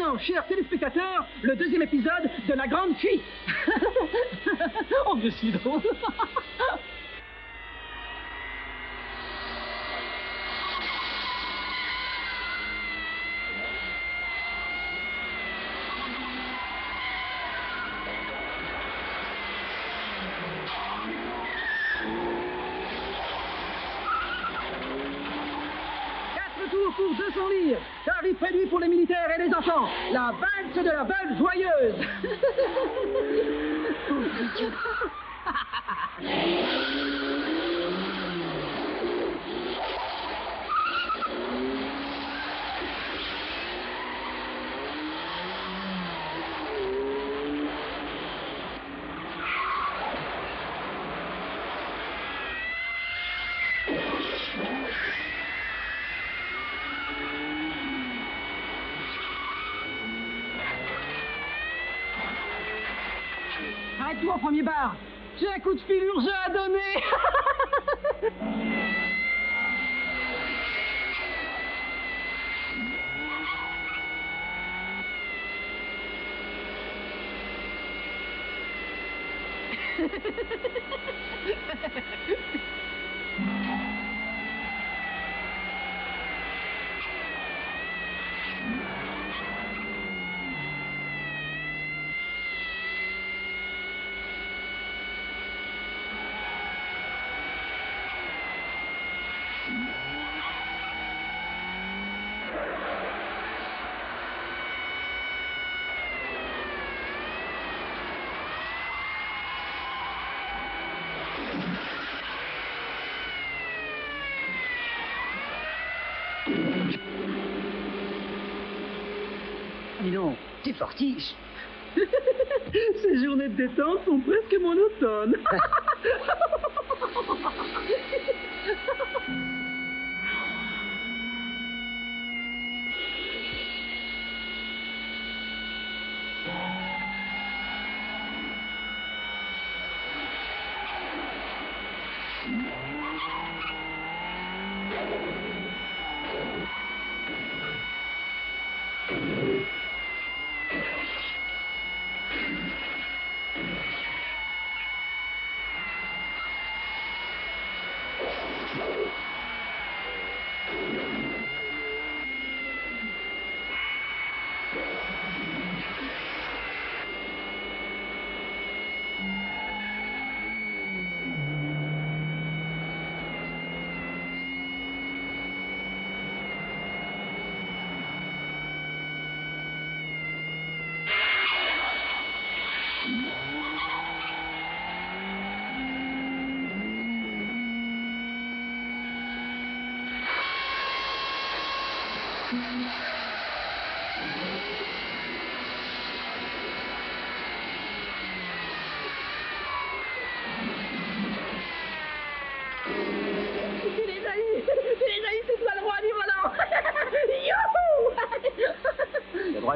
maintenant, chers téléspectateurs, le deuxième épisode de La Grande Fuite. Oh, mais c'est drôle. Pour 200 livres, tarif réduit pour les militaires et les enfants. La valse de la veuve joyeuse. Arrête-toi au premier bar. J'ai un coup de fil urgent à donner. Dis donc, t'es fortiche. Ces journées de détente sont presque monotones.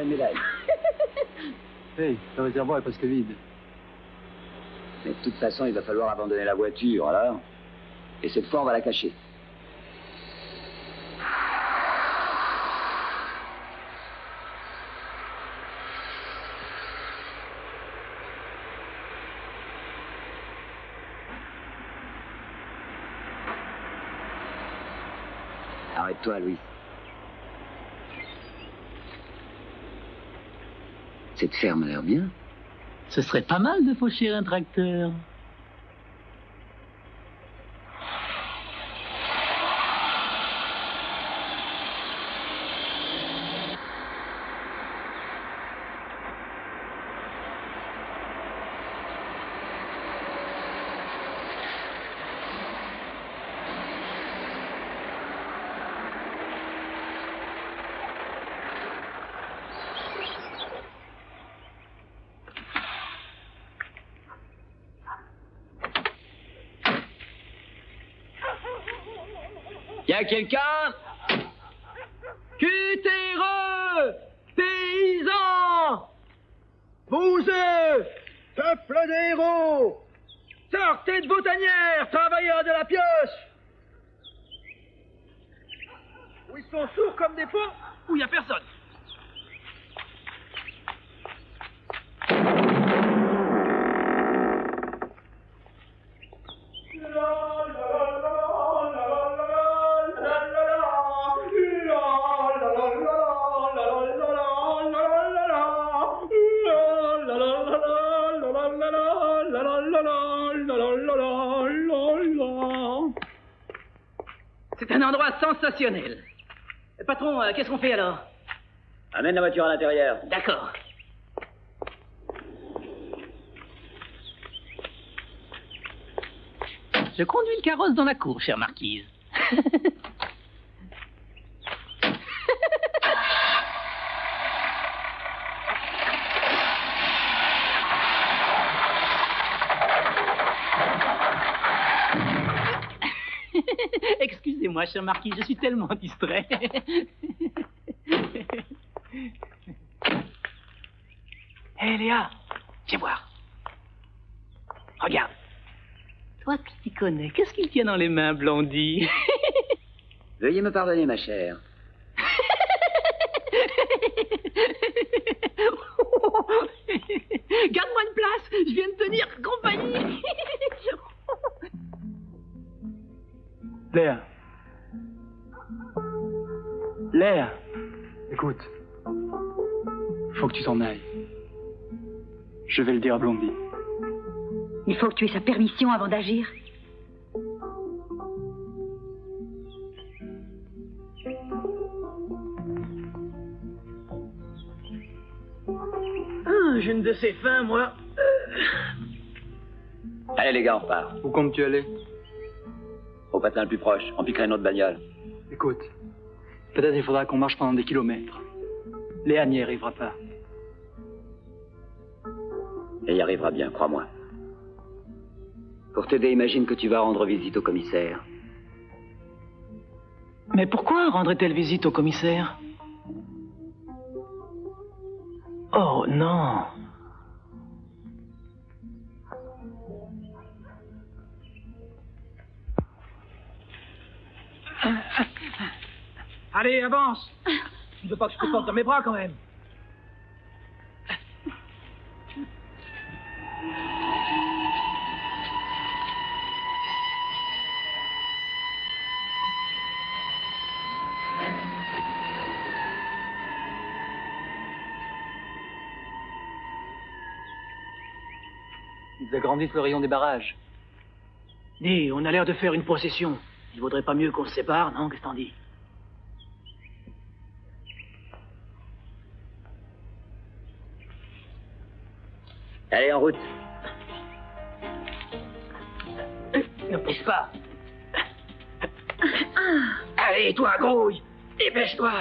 Une médaille. Hey, le réservoir est presque vide. Mais de toute façon, il va falloir abandonner la voiture, alors. Et cette fois, on va la cacher. Arrête-toi, Louis. Cette ferme a l'air bien. Ce serait pas mal de faucher un tracteur. Y'a quelqu'un? Cutéreux, paysans, bouseux, peuple des héros, sortez de vos tanières, travailleurs de la pioche. Ou ils sont sourds comme des pots, ou il n'y a personne. C'est un endroit sensationnel. Patron, qu'est-ce qu'on fait alors? Amène la voiture à l'intérieur. D'accord. Je conduis le carrosse dans la cour, chère marquise. Excusez-moi, chère marquise, je suis tellement distrait. Hé, Léa, viens voir. Regarde. Toi qui t'y connais, qu'est-ce qu'il tient dans les mains, Blondie? Veuillez me pardonner, ma chère. Garde-moi une place, je viens de tenir compagnie. Léa. Léa. Écoute. Faut que tu t'en ailles. Je vais le dire à Blondie. Il faut que tu aies sa permission avant d'agir. Ah, j'ai une de ces fins, moi. Allez, les gars, on repart. Où comptes-tu aller? Au patin le plus proche, on piquera une autre bagnole. Écoute, peut-être il faudra qu'on marche pendant des kilomètres. Léa n'y arrivera pas. Elle y arrivera bien, crois-moi. Pour t'aider, imagine que tu vas rendre visite au commissaire. Mais pourquoi rendrait-elle visite au commissaire? Oh, non. Allez, avance. Tu ne veux pas que je te porte dans mes bras, quand même. Ils agrandissent le rayon des barrages. Dis, on a l'air de faire une procession. Il vaudrait pas mieux qu'on se sépare, non? Qu'est-ce que t'en dis? Allez, en route. Ne pousse pas. Allez, toi, grouille. Dépêche-toi.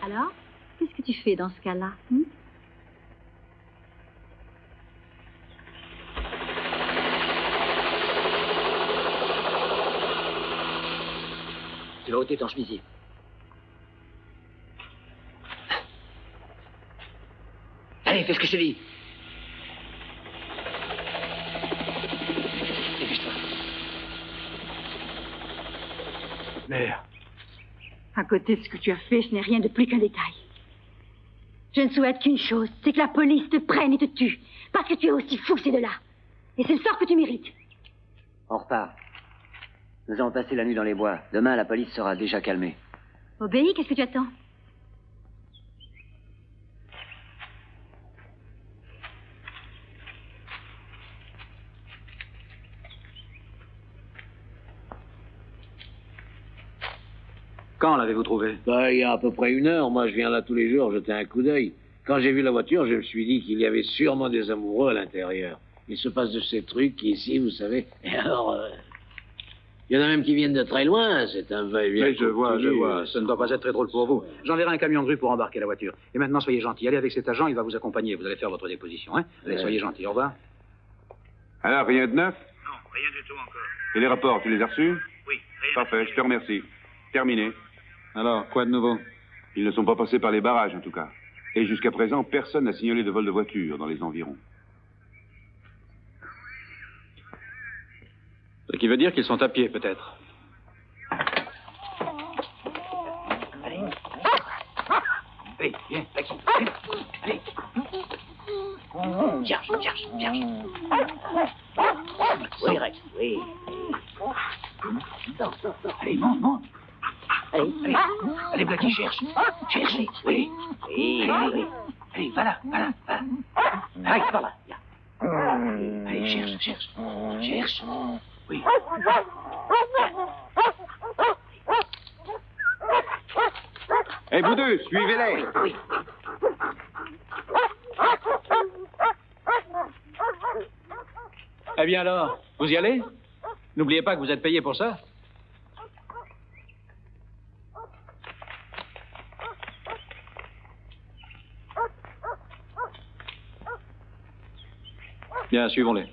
Alors, qu'est-ce que tu fais dans ce cas-là? Tu vas ôter ton chemisier. Allez, fais ce que je te dis. Dépêche-toi. Léa. À côté de ce que tu as fait, ce n'est rien de plus qu'un détail. Je ne souhaite qu'une chose, c'est que la police te prenne et te tue. Parce que tu es aussi fou que ces deux-là. Et c'est le sort que tu mérites. On repart. Nous allons passer la nuit dans les bois. Demain, la police sera déjà calmée. Obéis, qu'est-ce que tu attends? Quand l'avez-vous trouvé? Il y a à peu près 1 heure. Moi, je viens là tous les jours jeter un coup d'œil. Quand j'ai vu la voiture, je me suis dit qu'il y avait sûrement des amoureux à l'intérieur. Il se passe de ces trucs ici, vous savez. Et alors, il y en a même qui viennent de très loin. C'est un va-et-vient. Oui, je vois. Ce ne doit pas être très drôle pour vous. J'enverrai un camion de rue pour embarquer la voiture. Et maintenant, soyez gentil. Allez avec cet agent, il va vous accompagner. Vous allez faire votre déposition, hein? Allez, soyez gentil. Au revoir. Alors, rien de neuf? Non, rien du tout encore. Et les rapports, tu les as reçus? Oui, rien. Parfait, je te remercie. Terminé. Alors, quoi de nouveau? Ils ne sont pas passés par les barrages, en tout cas. Et jusqu'à présent, personne n'a signalé de vol de voiture dans les environs. Ce qui veut dire qu'ils sont à pied, peut-être. Allez, viens, taxi. Allez. Cherche. Oui, Rex, oui. Sors. Allez, monte. Allez, Blackie, cherche. Cherchez, oui. Allez, va là. Rex, par là. Allez, cherche. Oui. Eh, vous deux, suivez-les. Oui. Eh bien alors, vous y allez? N'oubliez pas que vous êtes payé pour ça. Bien, suivons-les.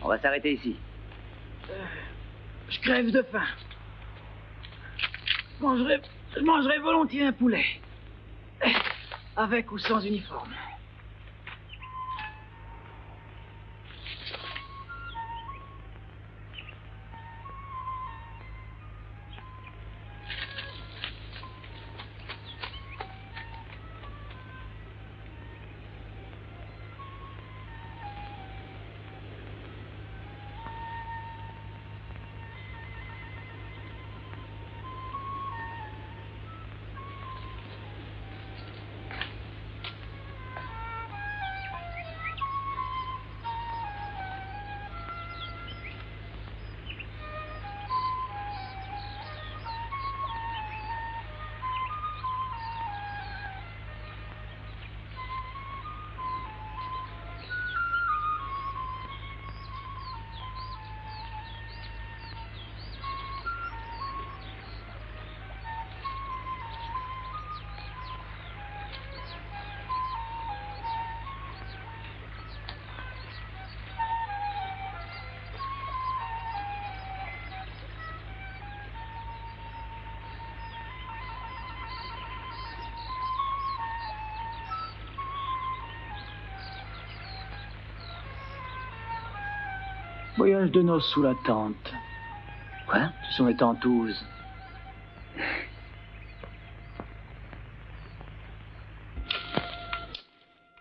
On va s'arrêter ici. Je crève de faim. Je mangerais volontiers un poulet. Avec ou sans uniforme. Voyage de noces sous la tente. Quoi? Ce sont les tentouses.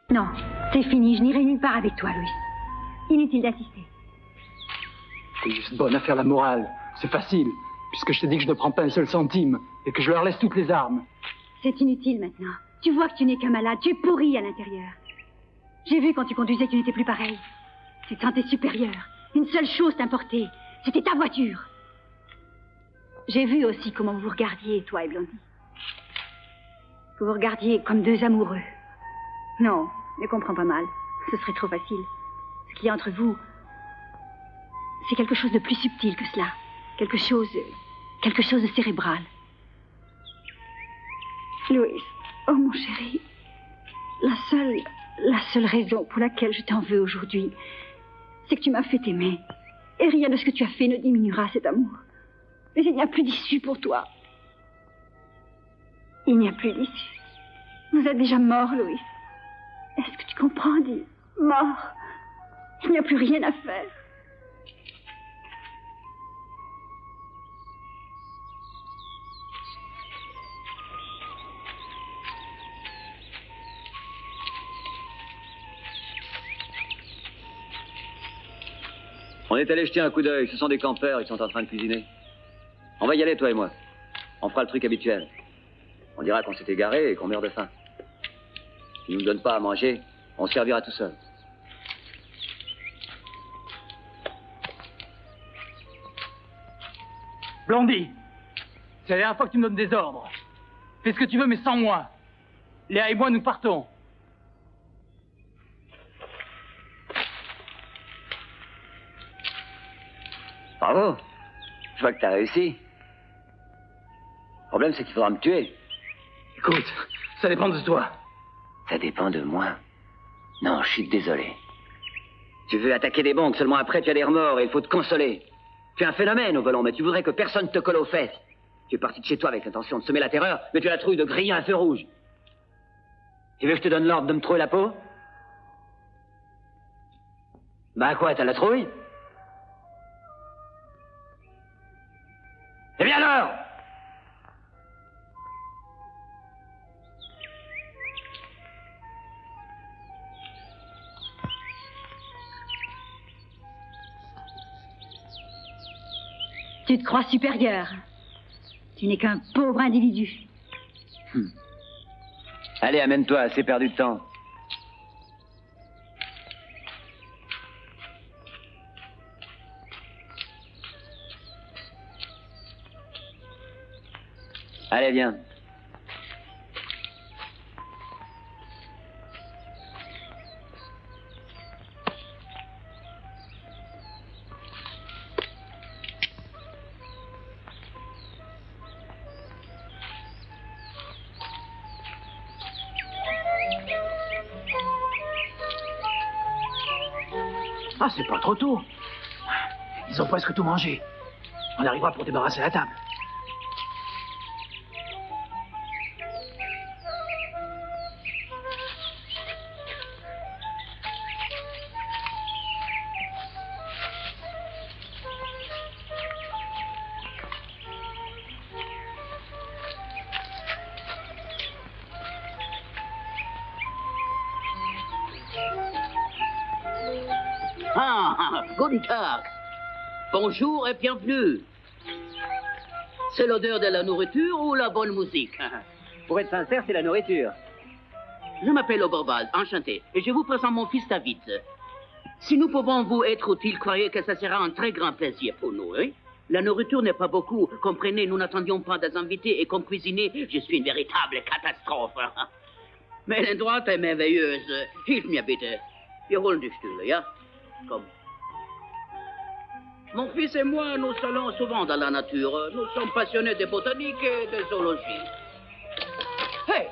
Non, c'est fini. Je n'irai nulle part avec toi, Louis. Inutile d'assister. T'es juste bonne à faire la morale. C'est facile, puisque je t'ai dit que je ne prends pas un seul centime et que je leur laisse toutes les armes. C'est inutile maintenant. Tu vois que tu n'es qu'un malade. Tu es pourri à l'intérieur. J'ai vu quand tu conduisais que tu n'étais plus pareil. Tu te sentais supérieur. Une seule chose t'importait. C'était ta voiture. J'ai vu aussi comment vous vous regardiez, toi et Blondie. Vous vous regardiez comme deux amoureux. Non, ne comprends pas mal. Ce serait trop facile. Ce qu'il y a entre vous, c'est quelque chose de plus subtil que cela. Quelque chose de cérébral. Louis, oh mon chéri, la seule raison pour laquelle je t'en veux aujourd'hui, c'est que tu m'as fait aimer. Et rien de ce que tu as fait ne diminuera cet amour. Mais il n'y a plus d'issue pour toi. Il n'y a plus d'issue. Vous êtes déjà mort, Louis. Est-ce que tu comprends, dis mort. Il n'y a plus rien à faire. On est allé jeter un coup d'œil. Ce sont des campeurs, ils sont en train de cuisiner. On va y aller, toi et moi. On fera le truc habituel. On dira qu'on s'est égaré et qu'on meurt de faim. S'ils nous donnent pas à manger, on se servira tout seul. Blondie, c'est la dernière fois que tu me donnes des ordres. Fais ce que tu veux, mais sans moi. Léa et moi, nous partons. Bravo. Je vois que t'as réussi. Le problème, c'est qu'il faudra me tuer. Écoute, ça dépend de toi. Ça dépend de moi. Non, je suis désolé. Tu veux attaquer des banques, seulement après tu as des remords et il faut te consoler. Tu es un phénomène au volant, mais tu voudrais que personne te colle aux fesses. Tu es parti de chez toi avec l'intention de semer la terreur, mais tu as la trouille de griller un feu rouge. Tu veux que je te donne l'ordre de me trouer la peau? Bah quoi, t'as la trouille? Eh bien alors! Tu te crois supérieur. Tu n'es qu'un pauvre individu. Allez, amène-toi, assez perdu de temps. Allez, viens. Ah, c'est pas trop tôt. Ils ont presque tout mangé. On arrivera pour débarrasser la table. Guten Tag. Bonjour et bienvenue. C'est l'odeur de la nourriture ou la bonne musique? Pour être sincère, c'est la nourriture. Je m'appelle Oberbald, enchanté, et je vous présente mon fils David. Si nous pouvons vous être utiles, croyez que ça sera un très grand plaisir pour nous, hein? La nourriture n'est pas beaucoup, comprenez, nous n'attendions pas des invités, et comme cuisinier, je suis une véritable catastrophe. Mais l'endroit est merveilleux. Hilf mir bitte. Wir holen die Stühle, ja? Komm. Mon fils et moi, nous allons souvent dans la nature. Nous sommes passionnés de botanique et de zoologie. Hey!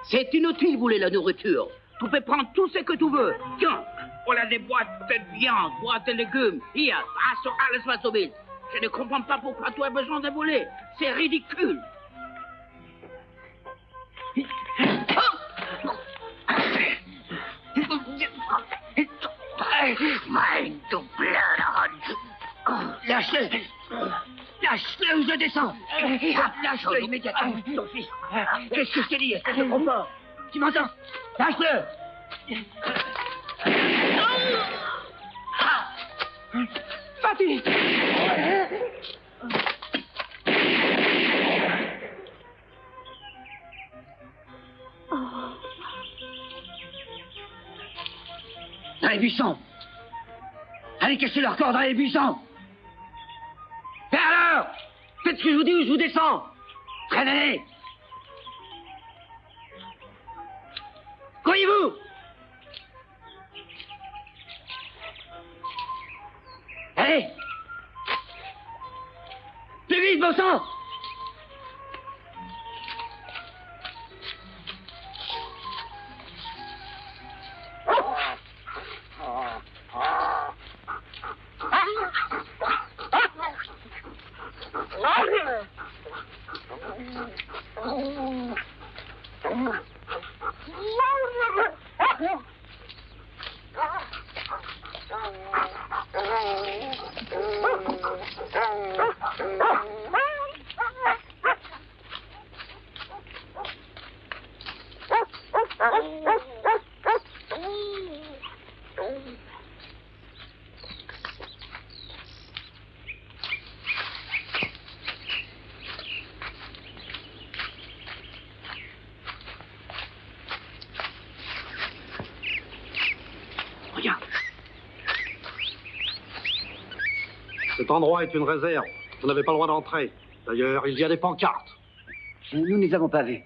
C'est inutile, vous voulez la nourriture. Tu peux prendre tout ce que tu veux. Tiens, voilà des boîtes de viande, boîtes de légumes. Hier, also alles was du willst. Je ne comprends pas pourquoi tu as besoin de voler. C'est ridicule. Mein du blöder. Lâche-le. Lâche-le ou je descends. Lâche-le immédiatement. Ton fils. Qu'est-ce que je t'ai dit? Est-ce que c'est trop fort? Tu m'entends? Lâche-le. Fatih! Dans les buissons. Allez cacher leur corps dans les buissons. Et alors? Faites ce que je vous dis ou je vous descends. Traînez-les. Croyez-vous? Allez. Plus vite, bon sang. Cet endroit est une réserve. Vous n'avez pas le droit d'entrer. D'ailleurs, il y a des pancartes. Nous ne les avons pas vus.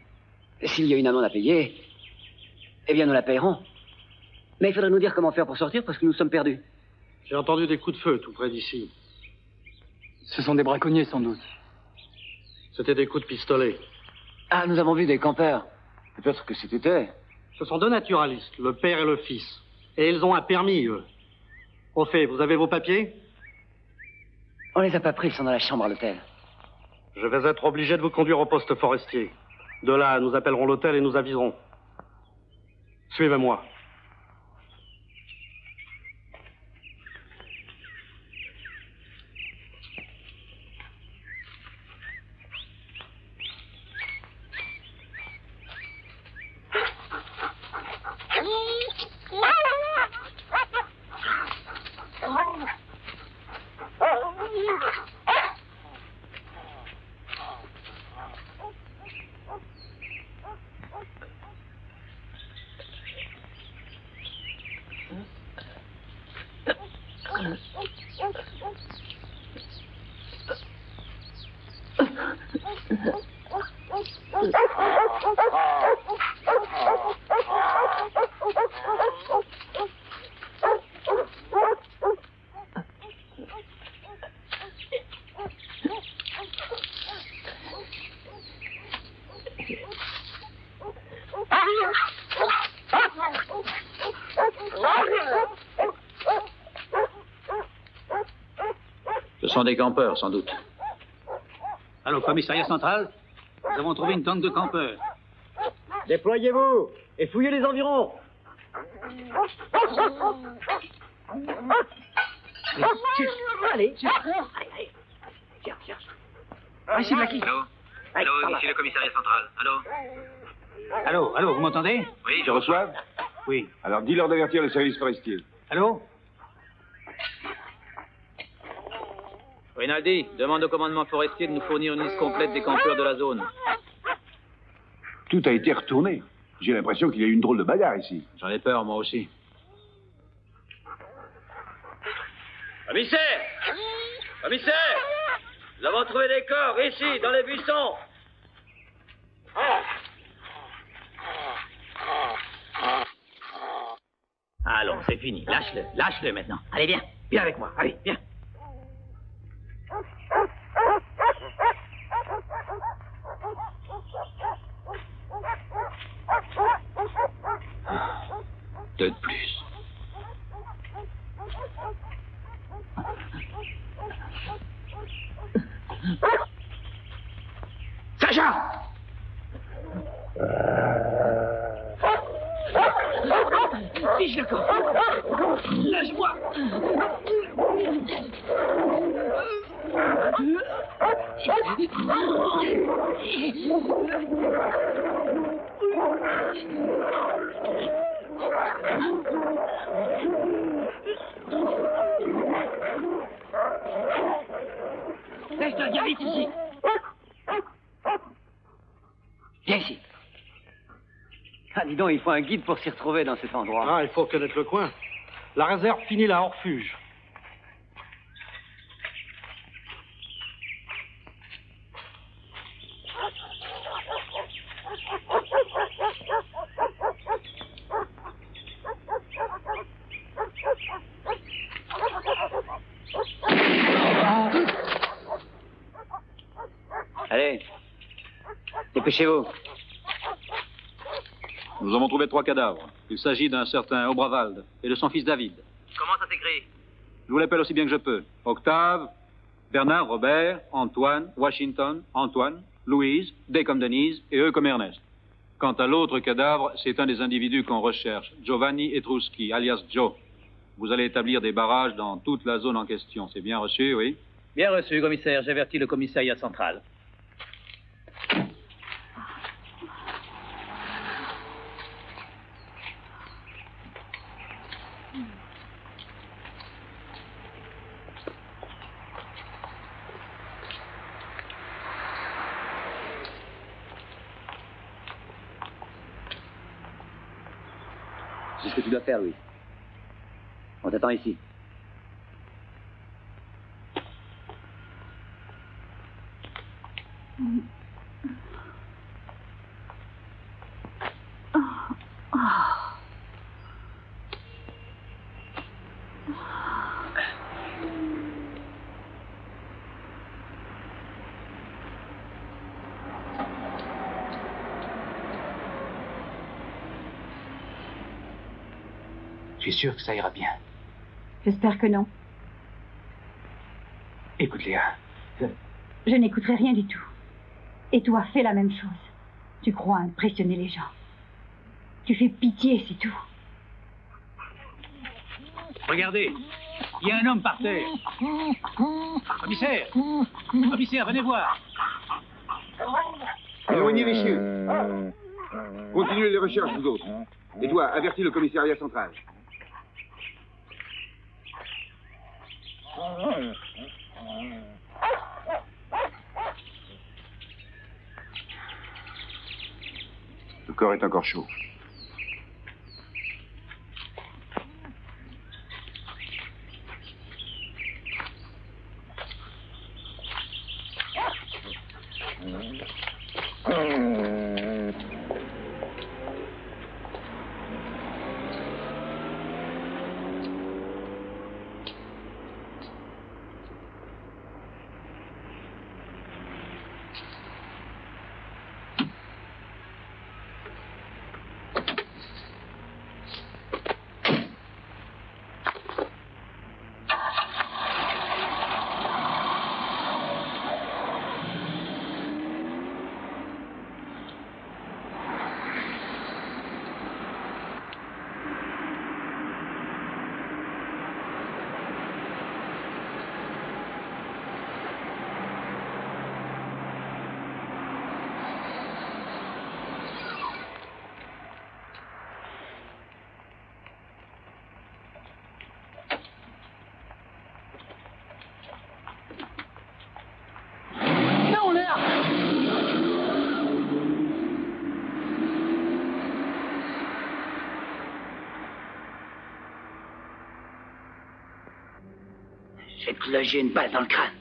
S'il y a une amende à payer, eh bien, nous la payerons. Mais il faudrait nous dire comment faire pour sortir parce que nous sommes perdus. J'ai entendu des coups de feu tout près d'ici. Ce sont des braconniers, sans doute. C'était des coups de pistolet. Ah, nous avons vu des campeurs. Peut-être que c'était... Ce sont deux naturalistes, le père et le fils. Et ils ont un permis, eux. Au fait, vous avez vos papiers? On les a pas pris, ils sont dans la chambre à l'hôtel. Je vais être obligé de vous conduire au poste forestier. De là, nous appellerons l'hôtel et nous aviserons. Suivez-moi. Ce sont des campeurs, sans doute. Allô, commissariat central? Nous avons trouvé une tente de campeurs. Déployez-vous et fouillez les environs. Allez, cherche. Ah, ici, Blackie. Allô, ici le commissariat central. Allô, vous m'entendez? Oui, Je reçois? Oui. Alors, dis-leur d'avertir le service forestier. Allô? Rinaldi, demande au commandement forestier de nous fournir une liste complète des campeurs de la zone. Tout a été retourné. J'ai l'impression qu'il y a eu une drôle de bagarre ici. J'en ai peur, moi aussi. Commissaire! Commissaire! Nous avons trouvé des corps ici, dans les buissons. Allons, c'est fini. Lâche-le maintenant. Allez, viens avec moi. Allez, viens. Deux de plus. Sacha! Fiche le corps. Lâche-moi. Laisse-toi, viens vite ici. Viens ici. Ah, dis donc, il faut un guide pour s'y retrouver dans cet endroit. Ah, il faut connaître le coin. La réserve finit là, hors refuge. Allez, dépêchez-vous. Nous avons trouvé 3 cadavres. Il s'agit d'un certain Obravald et de son fils David. Comment ça s'écrit? Je vous l'appelle aussi bien que je peux. Octave, Bernard, Robert, Antoine, Washington, Antoine, Louise, D comme Denise et E comme Ernest. Quant à l'autre cadavre, c'est un des individus qu'on recherche, Giovanni Etruschi, alias Joe. Vous allez établir des barrages dans toute la zone en question. C'est bien reçu, oui? Bien reçu, commissaire. J'avertis le commissariat central. C'est ce que tu dois faire, Louis. On t'attend ici. Je suis sûr que ça ira bien. J'espère que non. Écoute, Léa. Je n'écouterai rien du tout. Et toi, fais la même chose. Tu crois impressionner les gens. Tu fais pitié, c'est tout. Regardez, il y a un homme par terre. Commissaire, commissaire, venez voir. Éloignez les chiens. Continuez les recherches, vous autres. Et toi, avertis le commissariat central. Le corps est encore chaud. Je vais te loger une balle dans le crâne.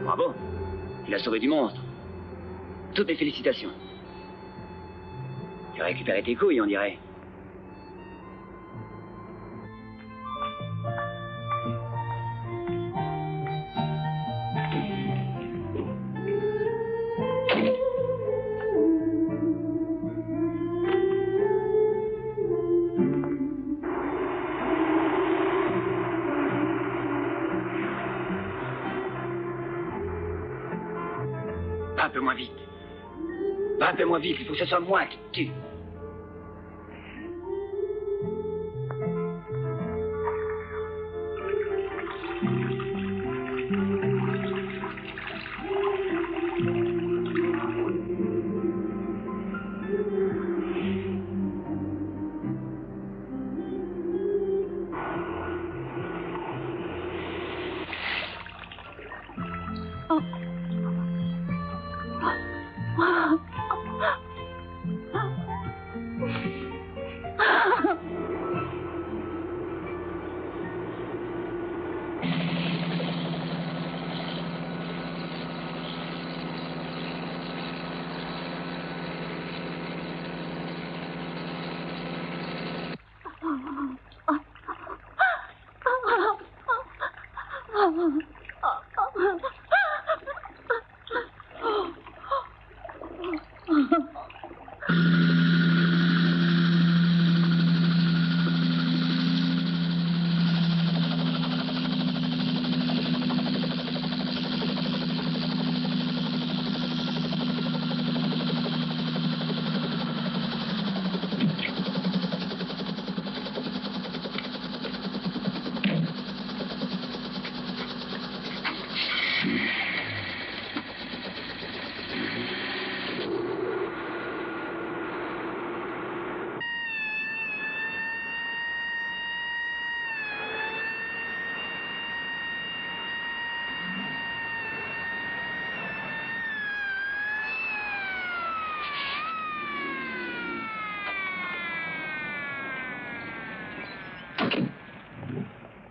Bravo. Tu l'as sauvé du monstre. Toutes mes félicitations. Tu as récupéré tes couilles, on dirait. Un peu moins vite. Un peu moins vite, il faut que ce soit moi qui te tue.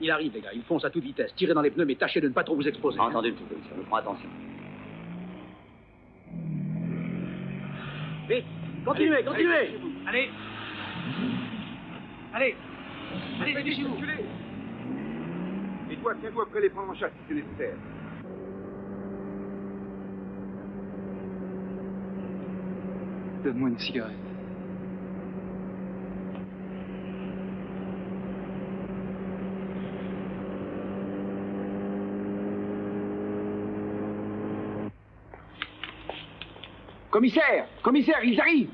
Il arrive, les gars. Il fonce à toute vitesse. Tirez dans les pneus, mais tâchez de ne pas trop vous exposer. Entendu, monsieur le commissaire. On prend attention. Vite. Continuez, continuez. Allez. Allez. Allez, venez chez vous. Et toi, tiens-toi près les prendre en chasse si c'est nécessaire. Donne-moi une cigarette. Commissaire! Commissaire, ils arrivent!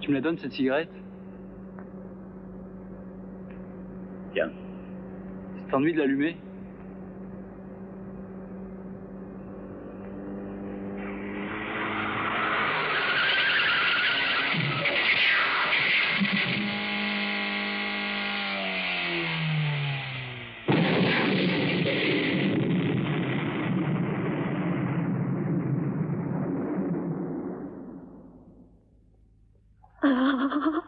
Tu me la donnes, cette cigarette? Tiens. Ça t'ennuie de l'allumer? Ah.